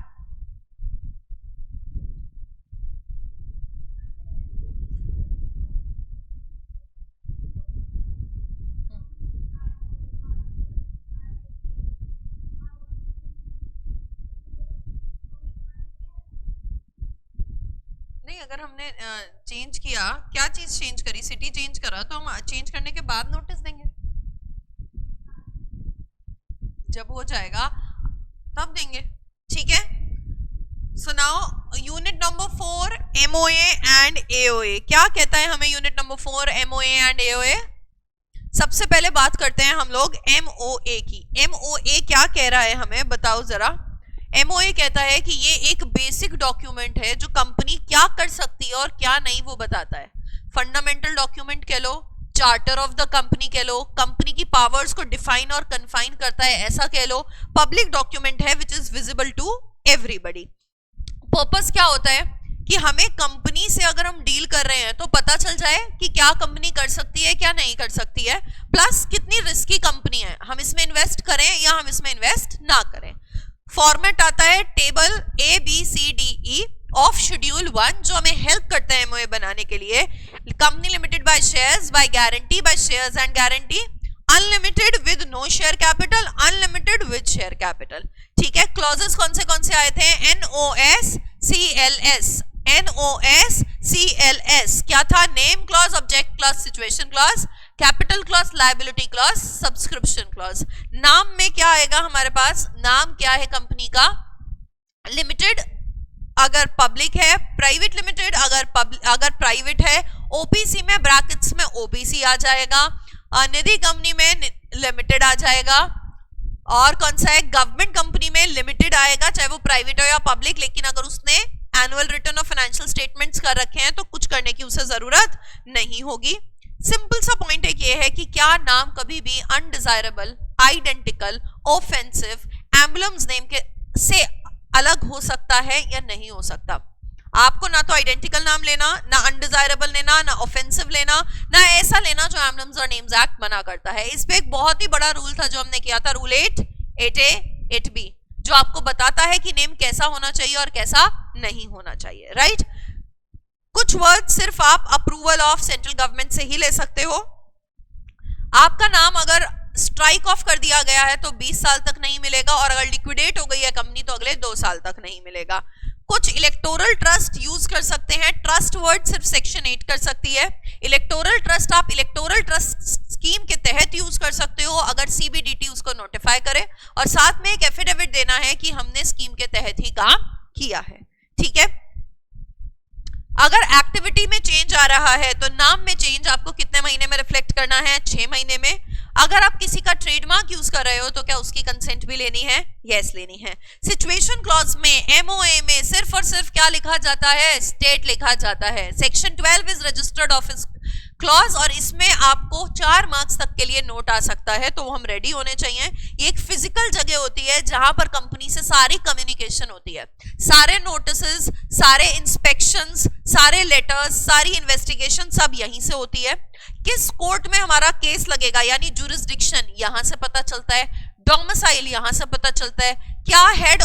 नहीं, अगर हमने चेंज किया, क्या चीज चेंज करी, सिटी चेंज करा, तो हम चेंज करने के बाद नोटिस देंगे, जब हो जाएगा तब देंगे, ठीक है। So now unit number 4 MOA and AOA, क्या कहता है हमें unit number 4 MOA and AOA. सबसे पहले बात करते हैं हम लोग एमओए की। एमओए क्या कह रहा है हमें, बताओ जरा। एमओए कहता है कि ये एक बेसिक डॉक्यूमेंट है जो कंपनी क्या कर सकती है और क्या नहीं वो बताता है। फंडामेंटल डॉक्यूमेंट कह लो, चार्टर ऑफ द कंपनी कह लो, कंपनी की पावर्स को डिफाइन और कन्फाइन करता है ऐसा कह लो। पब्लिक डॉक्यूमेंट है which is visible to everybody. Purpose क्या होता है कि हमें कंपनी से अगर हम डील कर रहे हैं तो पता चल जाए कि क्या कंपनी कर सकती है क्या नहीं कर सकती है, प्लस कितनी रिस्की कंपनी है, हम इसमें इन्वेस्ट करें या हम इसमें इन्वेस्ट ना करें। फॉर्मेट आता है टेबल ABCDE ऑफ शेड्यूल 1 जो हमें हेल्प करता है एमओए बनाने के लिए। Company limited by shares, by guarantee, by shares and guarantee, unlimited with no share capital, unlimited with share capital, ठीक है। क्लॉजेस कौन से आए थे, NOS CLS, NOS CLS क्या था, name clause, object clause, situation clause, capital clause, liability clause, subscription clause. नाम में क्या आएगा हमारे पास, नाम क्या है कंपनी का, लिमिटेड अगर पब्लिक है, प्राइवेट लिमिटेड अगर प्राइवेट है, ओपीसी में ब्रैकेट्स में ओबीसी आ जाएगा, निधि कंपनी में लिमिटेड आ जाएगा, और कौन सा है, गवर्नमेंट कंपनी में लिमिटेड आएगा चाहे वो प्राइवेट हो या पब्लिक, लेकिन अगर उसने एनुअल रिटर्न और फाइनेंशियल स्टेटमेंट्स कर रखे हैं तो कुछ करने की उसे जरूरत नहीं होगी। सिंपल सा पॉइंट एक ये है कि क्या नाम कभी भी undesirable, identical, offensive, emblems name के से अलग हो सकता है या नहीं हो सकता। आपको ना तो आइडेंटिकल नाम लेना, ना अनडिजायरेबल लेना, ना ऑफेंसिव लेना, ना ऐसा लेना जो एमनेम्स और नेम्स एक्ट मना करता है। इस पे एक बहुत ही बड़ा रूल था जो हमने किया था, रूल 8A 8B, जो आपको बताता है कि नेम कैसा होना चाहिए और कैसा नहीं होना चाहिए, राइट। कुछ वर्ड सिर्फ आप अप्रूवल ऑफ सेंट्रल गवर्नमेंट से ही ले सकते हो। आपका नाम अगर स्ट्राइक ऑफ कर दिया गया है तो 20 साल तक नहीं मिलेगा, और अगर लिक्विडेट हो गई है कंपनी तो अगले 2 साल तक नहीं मिलेगा। कुछ इलेक्टोरल ट्रस्ट यूज कर सकते हैं, ट्रस्ट वर्ड सिर्फ सेक्शन 8 कर सकती है। इलेक्टोरल ट्रस्ट आप इलेक्टोरल ट्रस्ट स्कीम के तहत यूज कर सकते हो अगर CBDT उसको नोटिफाई करे, और साथ में एक एफिडेविट देना है कि हमने स्कीम के तहत ही काम किया है, ठीक है। अगर एक्टिविटी में चेंज आ रहा है तो नाम में चेंज आपको कितने महीने में रिफ्लेक्ट करना है, 6 महीने में। अगर आप किसी का ट्रेडमार्क यूज कर रहे हो तो क्या उसकी कंसेंट भी लेनी है, यस लेनी है। सिचुएशन क्लॉज में MOA में सिर्फ और सिर्फ क्या लिखा जाता है, स्टेट लिखा जाता है। Section 12 is registered office clause, और इसमें आपको 4 मार्क्स तक के लिए नोट आ सकता है, तो हम रेडी होने चाहिए। ये एक फिजिकल जगह होती है जहां पर कंपनी से सारी कम्युनिकेशन होती है, सारे नोटिसेस, सारे इंस्पेक्शंस, सारे लेटर्स, सारी इन्वेस्टिगेशन सब यहीं से होती है। किस कोर्ट में हमारा केस लगेगा यानी जुरिस्डिक्शन यहां से पता चलता है, डोमिसाइल यहां से पता चलता है। क्या हेड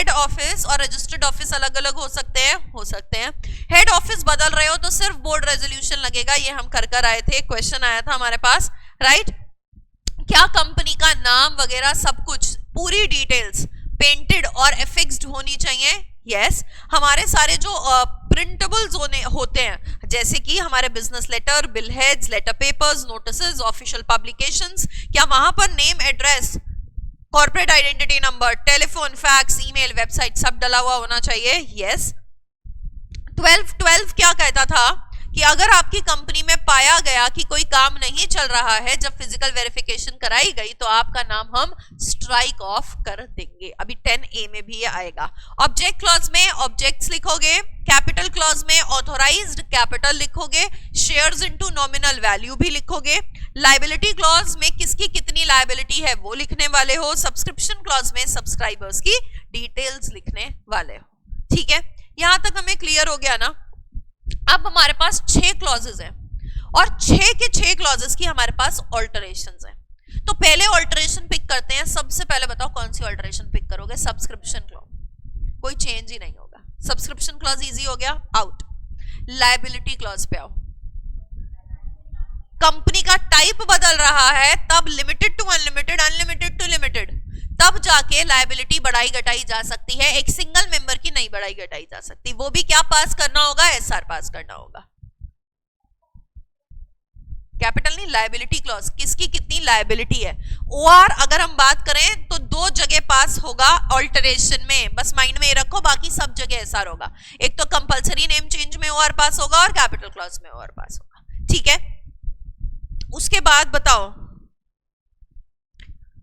ऑफिस और रजिस्टर्ड ऑफिस अलग अलग हो सकते हैं। हेड ऑफिस बदल रहे हो तो सिर्फ बोर्ड रेजोल्यूशन लगेगा, ये हम कर आए थे, क्वेश्चन आया था हमारे पास, राइट। क्या कंपनी का नाम वगैरह सब कुछ पूरी डिटेल्स पेंटेड और एफिक्स्ड होनी चाहिए, यस। हमारे सारे जो प्रिंटेबल्स होते हैं जैसे कि हमारे business letter, bill heads, letter papers, notices, official publications, क्या वहां पर name, address, corporate identity number, telephone, fax, email, website सब डला हुआ होना चाहिए, यस। 12 क्या कहता था कि अगर आपकी कंपनी में पाया गया कि कोई काम नहीं चल रहा है, जब फिजिकल वेरिफिकेशन कराई गई तो आपका नाम हम स्ट्राइक ऑफ कर देंगे। अभी 10A में भी ये आएगा। ऑब्जेक्ट क्लॉज में ऑब्जेक्ट्स लिखोगे, कैपिटल क्लॉज में ऑथोराइज्ड कैपिटल लिखोगे, शेयर्स इनटू नॉमिनल वैल्यू भी लिखोगे। लायबिलिटी क्लॉज में किसकी कितनी लायबिलिटी है वो लिखने वाले हो। सब्सक्रिप्शन क्लॉज में सब्सक्राइबर्स की डिटेल्स लिखने वाले हो, ठीक है। यहां तक हमें क्लियर हो गया ना। अब हमारे पास 6 क्लॉजेस हैं और 6 के 6 क्लॉजेस की हमारे पास ऑल्टरेशंस हैं। तो पहले ऑल्टरेशन पिक करते हैं। सबसे पहले बताओ कौन सी ऑल्टरेशन पिक करोगे, सब्सक्रिप्शन क्लॉज, कोई चेंज ही नहीं होगा। सब्सक्रिप्शन क्लॉज इजी हो गया, आउट। लायबिलिटी क्लॉज पे आओ। कंपनी का टाइप बदल रहा है तब limited to unlimited, unlimited to limited, तब जाके लायबिलिटी बढ़ाई घटाई जा सकती है। एक सिंगल मेंबर की नहीं बढ़ाई घटाई जा सकती। वो भी क्या पास करना होगा, SR पास करना होगा। कैपिटल नहीं, लायबिलिटी क्लॉज, किसकी कितनी लायबिलिटी है। OR अगर हम बात करें तो 2 जगह पास होगा ऑल्टरेशन में, बस माइंड में रखो, बाकी सब जगह SR होगा। एक तो कंपलसरी नेम चेंज में OR पास होगा और कैपिटल क्लॉज में OR पास होगा, ठीक है। उसके बाद बताओ,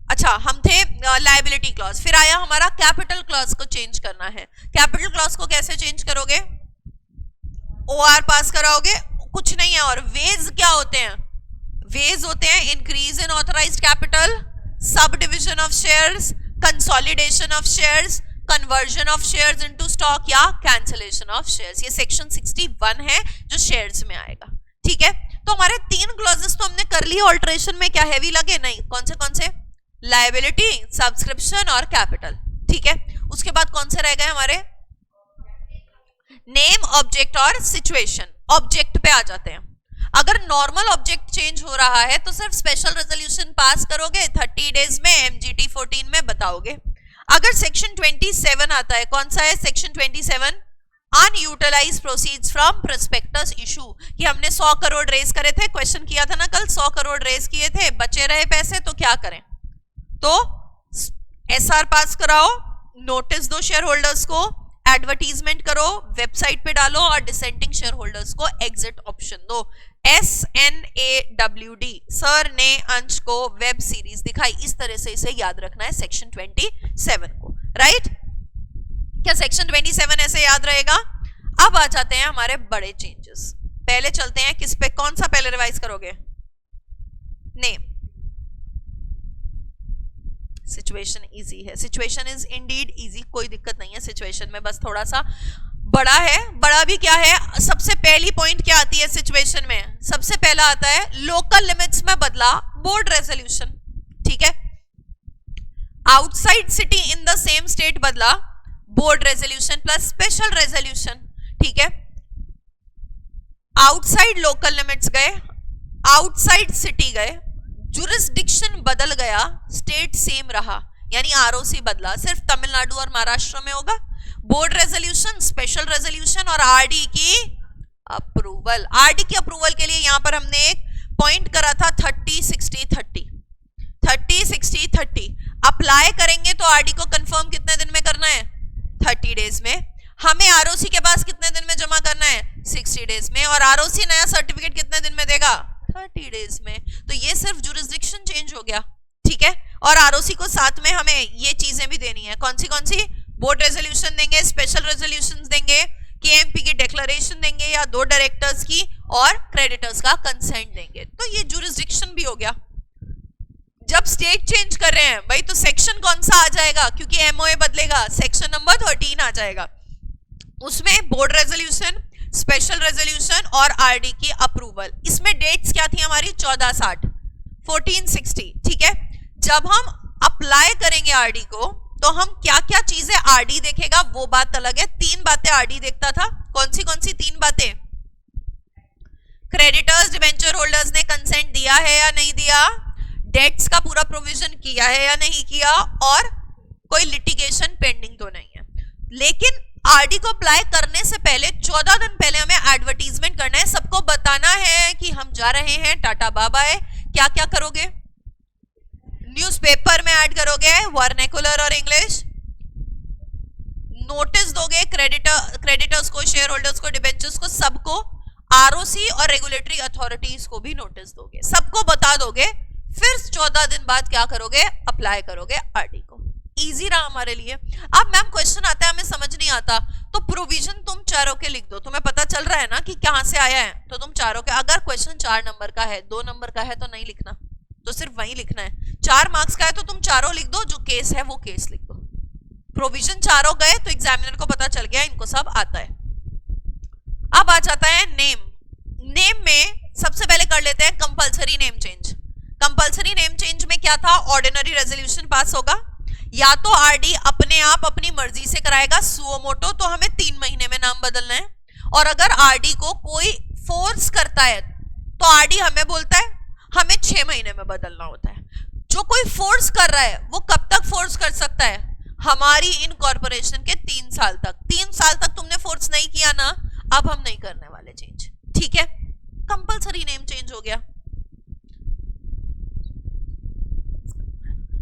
अच्छा हम थे लायबिलिटी क्लॉज, फिर आया हमारा कैपिटल क्लॉज को चेंज करना है। कैपिटल क्लॉज को कैसे चेंज करोगे, OR पास कराओगे, कुछ नहीं है। और वेज क्या होते हैं, वेज होते हैं increase in authorised capital, sub division of shares, consolidation of shares, conversion of shares into stock या कैंसिलेशन ऑफ शेयर्स। ये सेक्शन 61 है जो शेयर्स में आएगा, ठीक है। तो हमारे 3 क्लॉजेस तो हमने कर लिए। ऑल्टरेशन में क्या हैवी लगे, नहीं। कौन से लायबिलिटी, सब्सक्रिप्शन और कैपिटल, ठीक है। उसके बाद कौन से रह गए हमारे, नेम, ऑब्जेक्ट और सिचुएशन। ऑब्जेक्ट पे आ जाते हैं। अगर नॉर्मल ऑब्जेक्ट चेंज हो रहा है तो सिर्फ स्पेशल रेजोल्यूशन पास करोगे, 30 डेज में MGT 14 में बताओगे। अगर सेक्शन 27 आता है, कौन सा है section 27, unutilised proceeds from prospectus issue. कि हमने 100 करोड़ रेज करे थे, क्वेश्चन किया था ना कल, 100 करोड़ रेज किए थे, बचे रहे पैसे तो क्या करें, तो SR पास कराओ, नोटिस दो शेयर होल्डर्स को, एडवर्टीजमेंट करो, वेबसाइट पे डालो और डिसेंटिंग शेयर होल्डर्स को एग्जिट ऑप्शन दो। SNAWD, सर ने अंश को वेब सीरीज दिखाई, इस तरह से इसे याद रखना है सेक्शन 27 को, राइट। क्या सेक्शन 27 ऐसे याद रहेगा। अब आ जाते हैं हमारे बड़े चेंजेस। पहले चलते हैं किस पे, कौन सा पहले रिवाइज करोगे, नेम। सिचुएशन इजी है, सिचुएशन इज इंडीड इजी, कोई दिक्कत नहीं है सिचुएशन में, बस थोड़ा सा बड़ा है। बड़ा भी क्या है, सबसे पहली पॉइंट क्या आती है सिचुएशन में, सबसे पहला आता है लोकल लिमिट्स में बदला बोर्ड रेजोल्यूशन, ठीक है। Outside city in the same state बदला board resolution plus special resolution, ठीक है। आउटसाइड लोकल लिमिट्स गए, आउटसाइड सिटी गए, जुरिस्डिक्शन बदल गया, स्टेट सेम रहा, यानी आरओसी बदला, सिर्फ तमिलनाडु और महाराष्ट्र में होगा। बोर्ड रेजोल्यूशन, स्पेशल रेजोल्यूशन और आरडी की अप्रूवल। आरडी की अप्रूवल के लिए यहां पर हमने एक पॉइंट करा था 30-60-30 अप्लाई करेंगे तो आरडी को कंफर्म कितने दिन में करना है, 30 डेज में। हमें आरओसी के पास कितने दिन में जमा करना है, 60 डेज में, और आरओसी नया सर्टिफिकेट कितने दिन में देगा, 30 डेज में। तो ये सिर्फ जुरिस्डिक्शन चेंज हो गया, ठीक है। और आरओसी को साथ में हमें ये चीजें भी देनी है, कौन सी, बोर्ड रेजोल्यूशन देंगे, स्पेशल रेजोल्यूशन देंगे, केएमपी की डिक्लेरेशन देंगे या 2 डायरेक्टर्स की, और क्रेडिटर्स का कंसेंट देंगे। तो ये जुरिस्डिक्शन भी हो गया। जब स्टेट चेंज कर रहे हैं भाई, तो सेक्शन कौन सा आ जाएगा, क्योंकि एमओए बदलेगा, सेक्शन नंबर 13 आ जाएगा, उसमें बोर्ड रेजोल्यूशन, स्पेशल रेजोल्यूशन और आरडी की अप्रूवल। इसमें डेट्स क्या थी हमारी, 1460, 1460, ठीक है। जब हम अप्लाई करेंगे आरडी को, तो हम क्या क्या चीजें आरडी देखेगा वो बात अलग है। 3 बातें आरडी देखता था, कौन सी 3 बातें, क्रेडिटर्स डिबेंचर होल्डर्स ने कंसेंट दिया है या नहीं दिया, डेट्स का पूरा प्रोविजन किया है या नहीं किया, और कोई लिटिगेशन पेंडिंग तो नहीं है। लेकिन आरडी को अप्लाई करने से पहले 14 दिन पहले हमें एडवर्टीजमेंट करना है, सबको बताना है कि हम जा रहे हैं, टाटा बाबा है। क्या क्या करोगे, न्यूज़पेपर में ऐड करोगे वर्नेकुलर और इंग्लिश, नोटिस दोगे क्रेडिटर्स को, शेयर होल्डर्स को, डिबेंचर्स को, सबको, आरओसी और रेगुलेटरी अथॉरिटीज को भी नोटिस दोगे, सबको बता दोगे। फिर 14 दिन बाद क्या करोगे, अप्लाई करोगे आरडी को। इजी रहा हमारे लिए। अब मैम क्वेश्चन आता है हमें समझ नहीं आता, तो प्रोविजन तुम चारों के लिख दो, तुम्हें पता चल रहा है ना कि कहां से आया है, तो तुम चारों के, अगर क्वेश्चन 4 नंबर का है, 2 नंबर का है तो नहीं लिखना, तो सिर्फ वही लिखना है। 4 मार्क्स का है तो तुम चारों लिख दो, जो केस है वो केस लिख दो। प्रोविजन चारों गए तो एग्जामिनर को पता चल गया इनको सब आता है। अब आ जाता है नेम। नेम में सबसे पहले कर लेते हैं compulsory name change. Compulsory name change में क्या था, ऑर्डिनरी रेजोल्यूशन पास होगा, या तो आरडी अपने आप अपनी मर्जी से कराएगा सुओ मोटो, तो हमें 3 महीने में नाम बदलना है, और अगर आरडी को कोई फोर्स करता है तो आरडी हमें बोलता है हमें 6 महीने में बदलना होता है। जो कोई फोर्स कर रहा है वो कब तक फोर्स कर सकता है, हमारी इनकॉर्पोरेशन के 3 साल तक। 3 साल तक तुमने फोर्स नहीं किया ना, अब हम नहीं करने वाले चेंज, ठीक है। कंपलसरी नेम चेंज हो गया।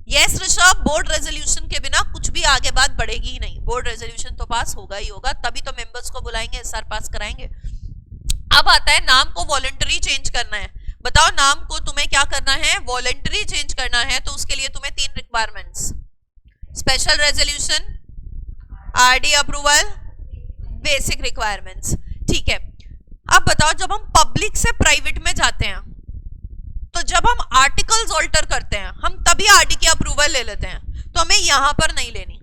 यस ऋषभ, बोर्ड रेजोल्यूशन के बिना कुछ भी आगे बात बढ़ेगी ही नहीं, बोर्ड रेजोल्यूशन तो पास होगा ही होगा, तभी तो मेंबर्स को बुलाएंगे, एसआर पास कराएंगे। अब आता है नाम को वॉलंटरी चेंज करना है। बताओ नाम को तुम्हें क्या करना है, वॉलंटरी चेंज करना है, तो उसके लिए तुम्हें 3 requirements, special resolution, RD approval, basic requirements, ठीक है। अब बताओ जब हम पब्लिक से प्राइवेट में जाते हैं, तो जब हम आर्टिकल्स ऑल्टर करते हैं हम तभी आरडी की अप्रूवल ले लेते हैं, तो हमें यहां पर नहीं लेनी।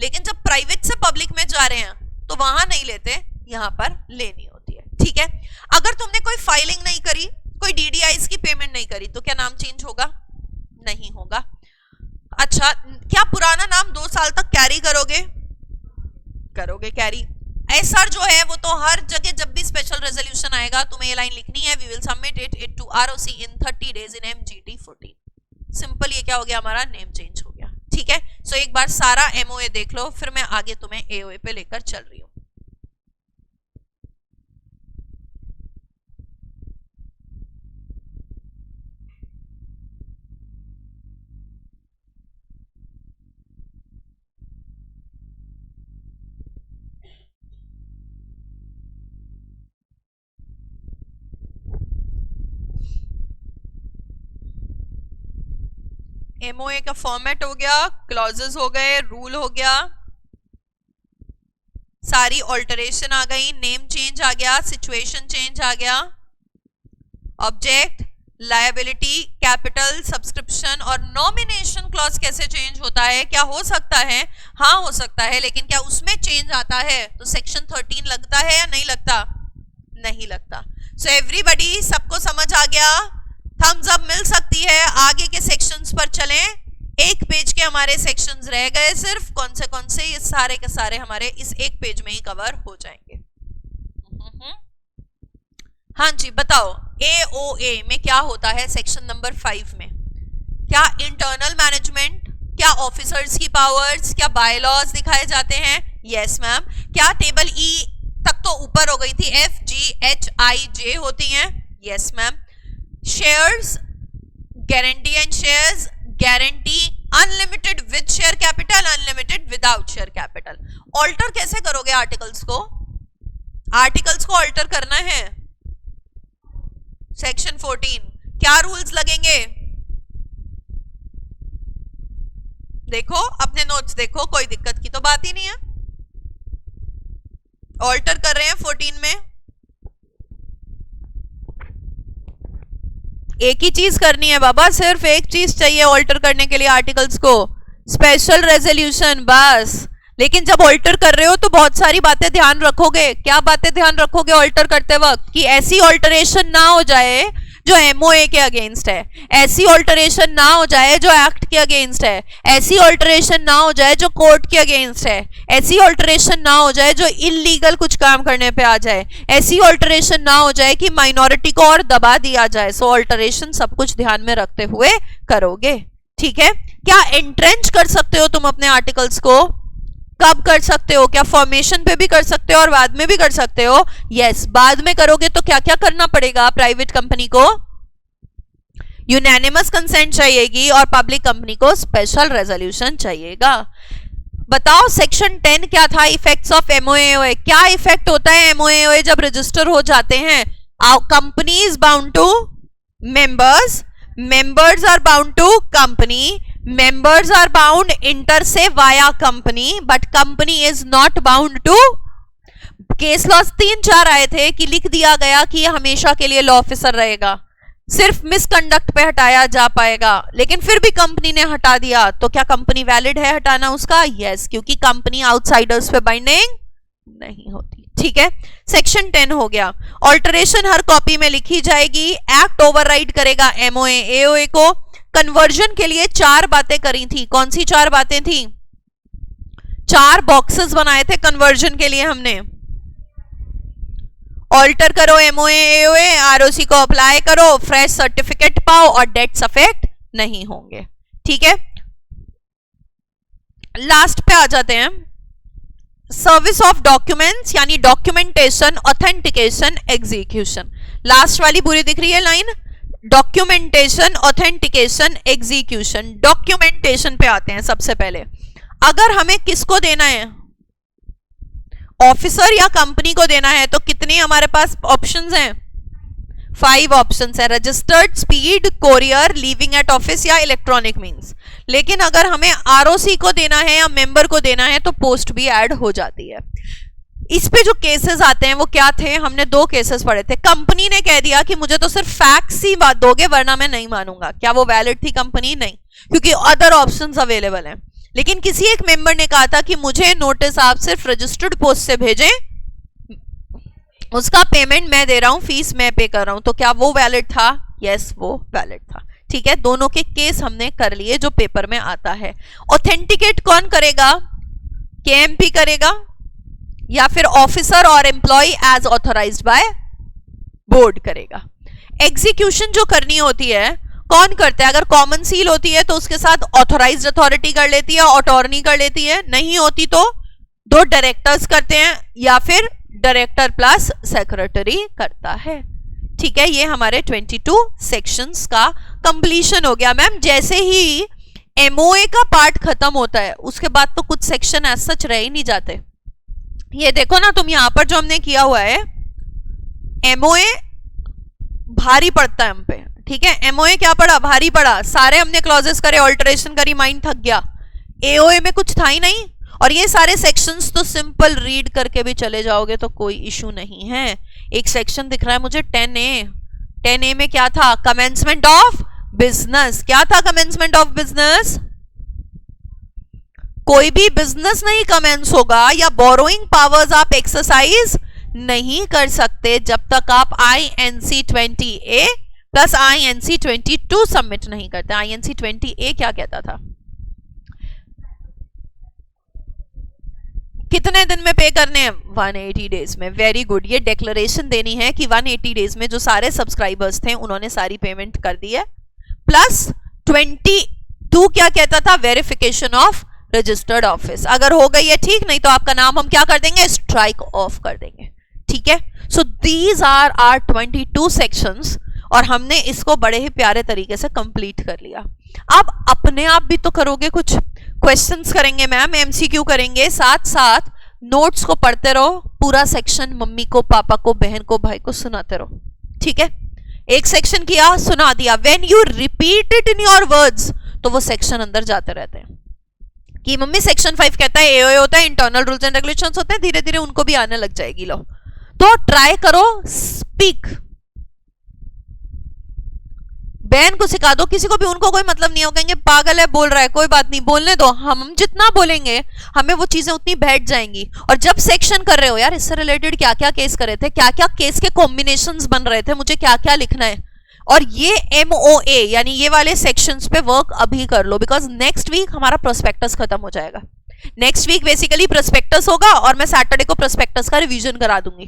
लेकिन जब प्राइवेट से पब्लिक में जा रहे हैं तो वहां नहीं लेते, यहां पर लेनी होती है, ठीक है। अगर तुमने कोई फाइलिंग नहीं करी, कोई डीडीआईस की पेमेंट नहीं करी, तो क्या नाम चेंज होगा, नहीं होगा। अच्छा, क्या पुराना नाम 2 साल तक कैरी करोगे, करोगे कैरी। एसआर जो है वो तो हर जगह जब भी स्पेशल रेजोल्यूशन आएगा तुम्हें ये लाइन लिखनी है, we will submit it to ROC in 30 days in MGT 14। Simple, ये क्या हो गया, हमारा नेम चेंज हो गया, ठीक है। सो एक बार सारा एमओए देख लो, फिर मैं आगे तुम्हें एओए पे लेकर चल रही हूँ। एमओए का फॉर्मेट हो गया, क्लॉजेस हो गए, रूल हो गया, सारी ऑल्टरेशन आ गई, नेम चेंज आ गया, सिचुएशन चेंज आ गया, ऑब्जेक्ट, लायबिलिटी, कैपिटल, सब्सक्रिप्शन और नॉमिनेशन क्लॉज कैसे चेंज होता है? क्या हो सकता है? हाँ हो सकता है, लेकिन क्या उसमें चेंज आता है तो सेक्शन 13 लगता है या नहीं लगता? नहीं लगता। सो एवरीबॉडी, सबको समझ आ गया? थम्स अप मिल सकती है। आगे के सेक्शंस पर चलें। एक पेज के हमारे सेक्शंस रह गए सिर्फ, कौन से ये सारे के सारे हमारे इस एक पेज में ही कवर हो जाएंगे। हाँ जी बताओ, AOA में क्या होता है सेक्शन नंबर 5 में? क्या इंटरनल मैनेजमेंट, क्या ऑफिसर्स की पावर्स, क्या बायलॉज दिखाए जाते हैं? Yes ma'am. क्या टेबल E तक तो ऊपर हो गई थी, F G H I J होती हैं? Yes ma'am. Shares, guarantee and shares, guarantee unlimited with share capital, unlimited without share capital. Alter कैसे करोगे आर्टिकल्स को? आर्टिकल्स को ऑल्टर करना है। सेक्शन 14 क्या रूल्स लगेंगे? देखो अपने नोट्स देखो, कोई दिक्कत की तो बात ही नहीं है। ऑल्टर कर रहे हैं 14 में। एक ही चीज करनी है बाबा, सिर्फ एक चीज चाहिए ऑल्टर करने के लिए आर्टिकल्स को, स्पेशल रेजोल्यूशन, बस। लेकिन जब ऑल्टर कर रहे हो तो बहुत सारी बातें ध्यान रखोगे। क्या बातें ध्यान रखोगे ऑल्टर करते वक्त? कि ऐसी ऑल्टरेशन ना हो जाए जो MOA के अगेंस्ट है, ऐसी ऑल्टरेशन ना हो जाए जो एक्ट के अगेंस्ट है, ऐसी ऑल्टरेशन ना हो जाए जो कोर्ट के अगेंस्ट है, ऐसी ऑल्टरेशन ना हो जाए जो इलीगल कुछ काम करने पे आ जाए, ऐसी ऑल्टरेशन ना हो जाए कि माइनॉरिटी को और दबा दिया जाए। सो ऑल्टरेशन सब कुछ ध्यान में रखते हुए करोगे, ठीक है? क्या एंट्रेंच कर सकते हो तुम अपने आर्टिकल्स को? कब कर सकते हो? क्या फॉर्मेशन पे भी कर सकते हो और बाद में भी कर सकते हो? यस। बाद में करोगे तो क्या क्या करना पड़ेगा? प्राइवेट कंपनी को यूनैनिमस कंसेंट चाहिएगी और पब्लिक कंपनी को स्पेशल रेजोल्यूशन चाहिएगा। बताओ सेक्शन 10 क्या था? Effects of MOA। क्या इफेक्ट होता है MOA जब रजिस्टर हो जाते हैं? Company is bound to members, members are bound to company, members are bound inter se via company but company is not bound to। Case laws 3-4 आए थे कि लिख दिया गया कि ये हमेशा के लिए लॉ ऑफिसर रहेगा, सिर्फ मिसकंडक्ट पे हटाया जा पाएगा, लेकिन फिर भी कंपनी ने हटा दिया तो क्या कंपनी वैलिड है हटाना उसका? यस, क्योंकि कंपनी आउटसाइडर्स पे बाइंडिंग नहीं होती, ठीक है? सेक्शन 10 हो गया। ऑल्टरेशन हर कॉपी में लिखी जाएगी। एक्ट ओवरराइड करेगा MOA AOA को। कन्वर्जन के लिए 4 बातें करी थी। कौन सी 4 बातें थी? 4 बॉक्सेस बनाए थे कन्वर्जन के लिए हमने। ऑल्टर करो MOA AOA, ROC को अप्लाई करो, फ्रेश सर्टिफिकेट पाओ और डेट्स अफेक्ट नहीं होंगे, ठीक है? लास्ट पे आ जाते हैं। सर्विस ऑफ डॉक्यूमेंट्स यानी डॉक्यूमेंटेशन, ऑथेंटिकेशन, एग्जीक्यूशन। लास्ट वाली पूरी दिख रही है line? Documentation, authentication, execution. Documentation पे आते हैं सबसे पहले। अगर हमें किसको देना है? ऑफिसर या कंपनी को देना है तो कितने हमारे पास ऑप्शंस हैं? 5 ऑप्शंस है। Registered, speed, courier, leaving at office या इलेक्ट्रॉनिक मींस। लेकिन अगर हमें ROC को देना है या मेंबर को देना है तो पोस्ट भी ऐड हो जाती है। इस पे जो केसेस आते हैं वो क्या थे? हमने 2 केसेस पढ़े थे। कंपनी ने कह दिया कि मुझे तो सिर्फ फैक्ट्स ही बात दोगे वरना मैं नहीं मानूंगा। क्या वो वैलिड थी कंपनी? नहीं, क्योंकि अदर ऑप्शंस अवेलेबल हैं। लेकिन किसी एक मेंबर ने कहा था कि मुझे नोटिस आप सिर्फ रजिस्टर्ड पोस्ट से भेजें, उसका पेमेंट मैं दे रहा हूं, फीस मैं पे कर रहा हूं। तो क्या वो वैलिड था? यस, वो वैलिड था, ठीक है? दोनों के केस हमने कर लिए जो पेपर में आता है। ऑथेंटिकेट कौन करेगा? KMP करेगा या फिर ऑफिसर और employ as authorised by board करेगा। एग्जीक्यूशन जो करनी होती है कौन करता है? अगर कॉमन सील होती है तो उसके साथ ऑथराइज्ड अथॉरिटी कर लेती है, अटॉर्नी कर लेती है। नहीं होती तो 2 डायरेक्टर्स करते हैं या फिर डायरेक्टर प्लस सेक्रेटरी करता है, ठीक है? ये हमारे 22 सेक्शंस का कंप्लीशन हो गया। मैम जैसे ही MOA का पार्ट खत्म होता है उसके बाद तो कुछ सेक्शन एज सच रह ही नहीं जाते। ये देखो ना तुम, यहां पर जो हमने किया हुआ है MOA भारी पड़ता है हम पे, ठीक है? MOA क्या पड़ा? भारी पड़ा। सारे हमने क्लॉजेस करे, ऑल्टरेशन करी, माइंड थक गया। AOA में कुछ था ही नहीं। और ये सारे सेक्शंस तो सिंपल रीड करके भी चले जाओगे तो कोई इशू नहीं है। एक सेक्शन दिख रहा है मुझे 10A, 10A में क्या था? Commencement of business. क्या था कमेंसमेंट ऑफ बिजनेस? कोई भी बिजनेस नहीं कमेंस होगा या बोरोइंग पावर्स आप एक्सरसाइज नहीं कर सकते जब तक आप INC 20A plus INC 22 submit नहीं करते। INC 20A क्या कहता था? कितने दिन में पे करने हैं? 180 डेज में। Very good. ये डिक्लेरेशन देनी है कि 180 डेज में जो सारे सब्सक्राइबर्स थे उन्होंने सारी पेमेंट कर दी है। प्लस 22 क्या कहता था? Verification of registered office. अगर हो गई है ठीक, नहीं तो आपका नाम हम क्या कर देंगे? स्ट्राइक ऑफ कर देंगे। ठीक है। सो दीज आर 22 सेक्शंस और हमने इसको बड़े ही प्यारे तरीके से कंप्लीट कर लिया। अब अपने आप भी तो करोगे, कुछ क्वेश्चंस करेंगे मैम, MCQ करेंगे, साथ साथ नोट्स को पढ़ते रहो। पूरा सेक्शन मम्मी को, पापा को, बहन को, भाई को सुनाते रहो। ठीक है। एक सेक्शन किया, सुना दिया। When you repeat it in your words तो वो सेक्शन अंदर जाते रहते हैं कि मम्मी सेक्शन 5 कहता है AOA होता है, इंटरनल रूल्स एंड रेगुलेशंस होते हैं। धीरे धीरे उनको भी आने लग जाएगी। लो तो ट्राई करो, स्पीक। बहन को सिखा दो, किसी को भी, उनको कोई मतलब नहीं हो, कहेंगे पागल है बोल रहा है, कोई बात नहीं बोलने दो। हम जितना बोलेंगे हमें वो चीजें उतनी बैठ जाएंगी। और जब सेक्शन कर रहे हो यार, इससे रिलेटेड क्या क्या केस कर रहे थे, क्या क्या केस के कॉम्बिनेशंस बन रहे थे, मुझे क्या क्या लिखना है, और ये MOA यानी ये वाले सेक्शंस पे वर्क अभी कर लो, बिकॉज नेक्स्ट वीक हमारा प्रोस्पेक्टस खत्म हो जाएगा। नेक्स्ट वीक बेसिकली प्रोस्पेक्टस होगा और मैं सैटरडे को प्रोस्पेक्टस का रिवीजन करा दूंगी।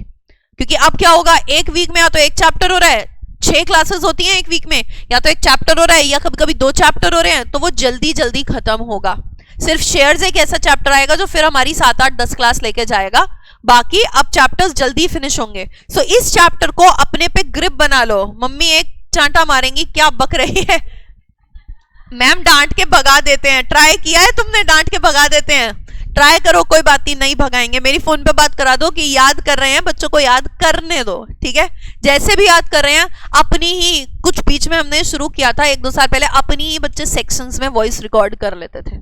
क्योंकि अब क्या होगा, एक वीक में या तो एक चैप्टर हो रहा है, 6 क्लासेस होती हैं एक वीक में, या तो एक चैप्टर हो रहा है या कभी कभी 2 चैप्टर हो रहे हैं, तो वो जल्दी जल्दी खत्म होगा। सिर्फ शेयर्स एक ऐसा चैप्टर आएगा जो फिर हमारी 7, 8, 10 क्लास लेके जाएगा। बाकी अब चैप्टर्स जल्दी फिनिश होंगे। सो इस चैप्टर को अपने पे ग्रिप बना लो। मम्मी एक चांटा मारेंगी, क्या बक रही है मैम, डांट के भगा देते हैं। ट्राई किया है तुमने? डांट के भगा देते हैं। ट्राई करो, कोई बात नहीं भगाएंगे। मेरी फोन पे बात करा दो कि याद कर रहे हैं, बच्चों को याद करने दो। ठीक है। जैसे भी याद कर रहे हैं, अपनी ही, कुछ बीच में हमने शुरू किया था 1-2 साल पहले, अपनी ही बच्चे सेक्शंस में वॉइस रिकॉर्ड कर लेते थे।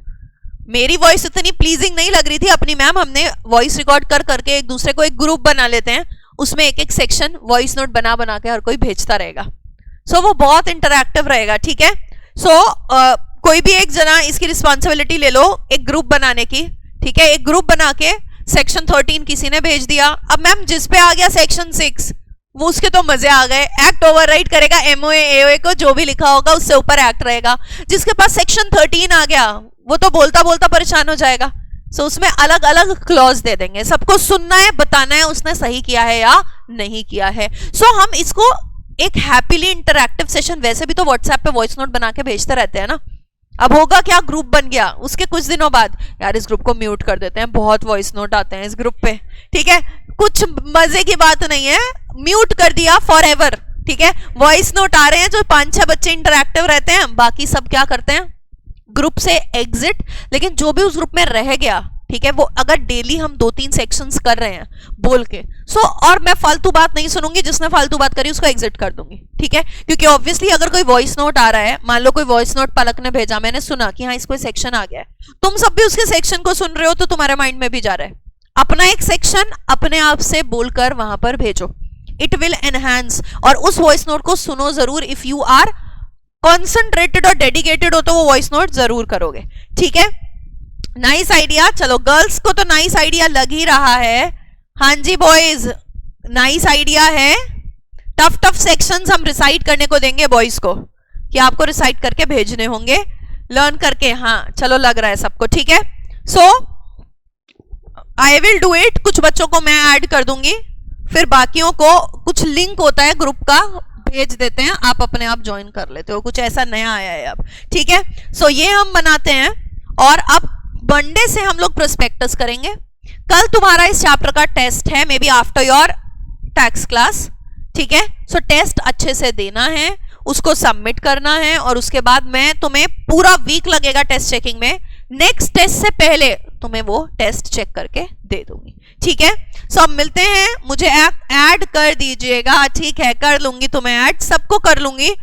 मेरी वॉइस इतनी प्लीजिंग नहीं लग रही थी अपनी मैम, हमने वॉइस रिकॉर्ड कर करके एक दूसरे को एक ग्रुप बना लेते हैं, उसमें एक एक सेक्शन वॉइस नोट बना बना के हर कोई भेजता रहेगा। सो वो बहुत इंटरैक्टिव रहेगा। ठीक है। सो कोई भी एक जना इसकी रिस्पॉन्सिबिलिटी ले लो एक ग्रुप बनाने की। ठीक है। एक ग्रुप बना के सेक्शन 13 किसी ने भेज दिया। अब मैम जिस पे आ गया सेक्शन 6, वो उसके तो मजे आ गए, एक्ट ओवरराइड करेगा MOA AOA को, जो भी लिखा होगा उससे ऊपर एक्ट रहेगा। जिसके पास सेक्शन 13 आ गया वो तो बोलता बोलता परेशान हो जाएगा। सो उसमें अलग अलग क्लॉज दे देंगे। सबको सुनना है, बताना है उसने सही किया है या नहीं किया है। सो हम इसको एक हैप्पीली इंटरैक्टिव सेशन, वैसे भी तो व्हाट्सएप पे वॉइस नोट बना के भेजते रहते हैं ना। अब होगा क्या, ग्रुप बन गया, उसके कुछ दिनों बाद यार इस ग्रुप को म्यूट कर देते हैं, बहुत वॉइस नोट आते हैं इस ग्रुप पे। ठीक है। कुछ मजे की बात नहीं है, म्यूट कर दिया फॉर एवर। ठीक है। वॉइस नोट आ रहे हैं जो 5-6 बच्चे इंटरैक्टिव रहते हैं, बाकी सब क्या करते हैं, ग्रुप से एग्जिट। लेकिन जो भी उस ग्रुप में रह गया, ठीक है, वो अगर डेली हम 2-3 सेक्शंस कर रहे हैं बोल के, और मैं फालतू बात नहीं सुनूंगी, जिसने फालतू बात करी उसको एग्जिट कर दूंगी। ठीक है। क्योंकि ऑब्वियसली अगर कोई वॉइस नोट आ रहा है, मान लो कोई वॉइस नोट पलक ने भेजा, मैंने सुना कि हाँ इसको सेक्शन आ गया है, तुम सब भी उसके सेक्शन को सुन रहे हो, तो तुम्हारे माइंड में भी जा रहा है। अपना एक सेक्शन अपने आप से बोलकर वहां पर भेजो, इट विल एनहांस। और उस वॉइस नोट को सुनो जरूर। इफ यू आर कॉन्सेंट्रेटेड और डेडिकेटेड हो तो वो वॉइस नोट जरूर करोगे। ठीक है। Nice idea. चलो गर्ल्स को तो नाइस आइडिया लग ही रहा है। हाँ जी बॉयज, नाइस आइडिया है। टफ टफ सेक्शंस हम रिसाइट करने को देंगे बॉयज को, कि आपको रिसाइट करके भेजने होंगे, लर्न करके। हाँ चलो लग रहा है सबको। ठीक है। सो आई विल डू इट। कुछ बच्चों को मैं ऐड कर दूंगी, फिर बाकियों को कुछ लिंक होता है ग्रुप का, भेज देते हैं, आप अपने आप ज्वाइन कर लेते हो। कुछ ऐसा नया आया है अब। ठीक है। सो ये हम बनाते हैं और अब मंडे से हम लोग प्रोस्पेक्टस करेंगे। कल तुम्हारा इस चैप्टर का टेस्ट है, may be after your tax class. ठीक है। सो टेस्ट अच्छे से देना है, उसको सबमिट करना है, और उसके बाद मैं तुम्हें पूरा वीक लगेगा टेस्ट चेकिंग में। नेक्स्ट टेस्ट से पहले तुम्हें वो टेस्ट चेक करके दे दूंगी। ठीक है। सो अब मिलते हैं, मुझे ऐड कर दीजिएगा। ठीक है, कर लूंगी तुम्हें ऐड, सबको कर लूंगी।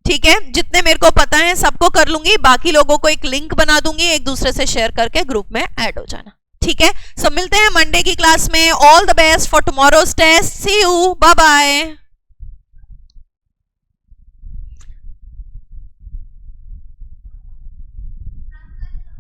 ठीक है। जितने मेरे को पता है सबको कर लूंगी, बाकी लोगों को एक लिंक बना दूंगी, एक दूसरे से शेयर करके ग्रुप में ऐड हो जाना। ठीक है। सब मिलते हैं मंडे की क्लास में। All the best for tomorrow's test. See you, bye bye.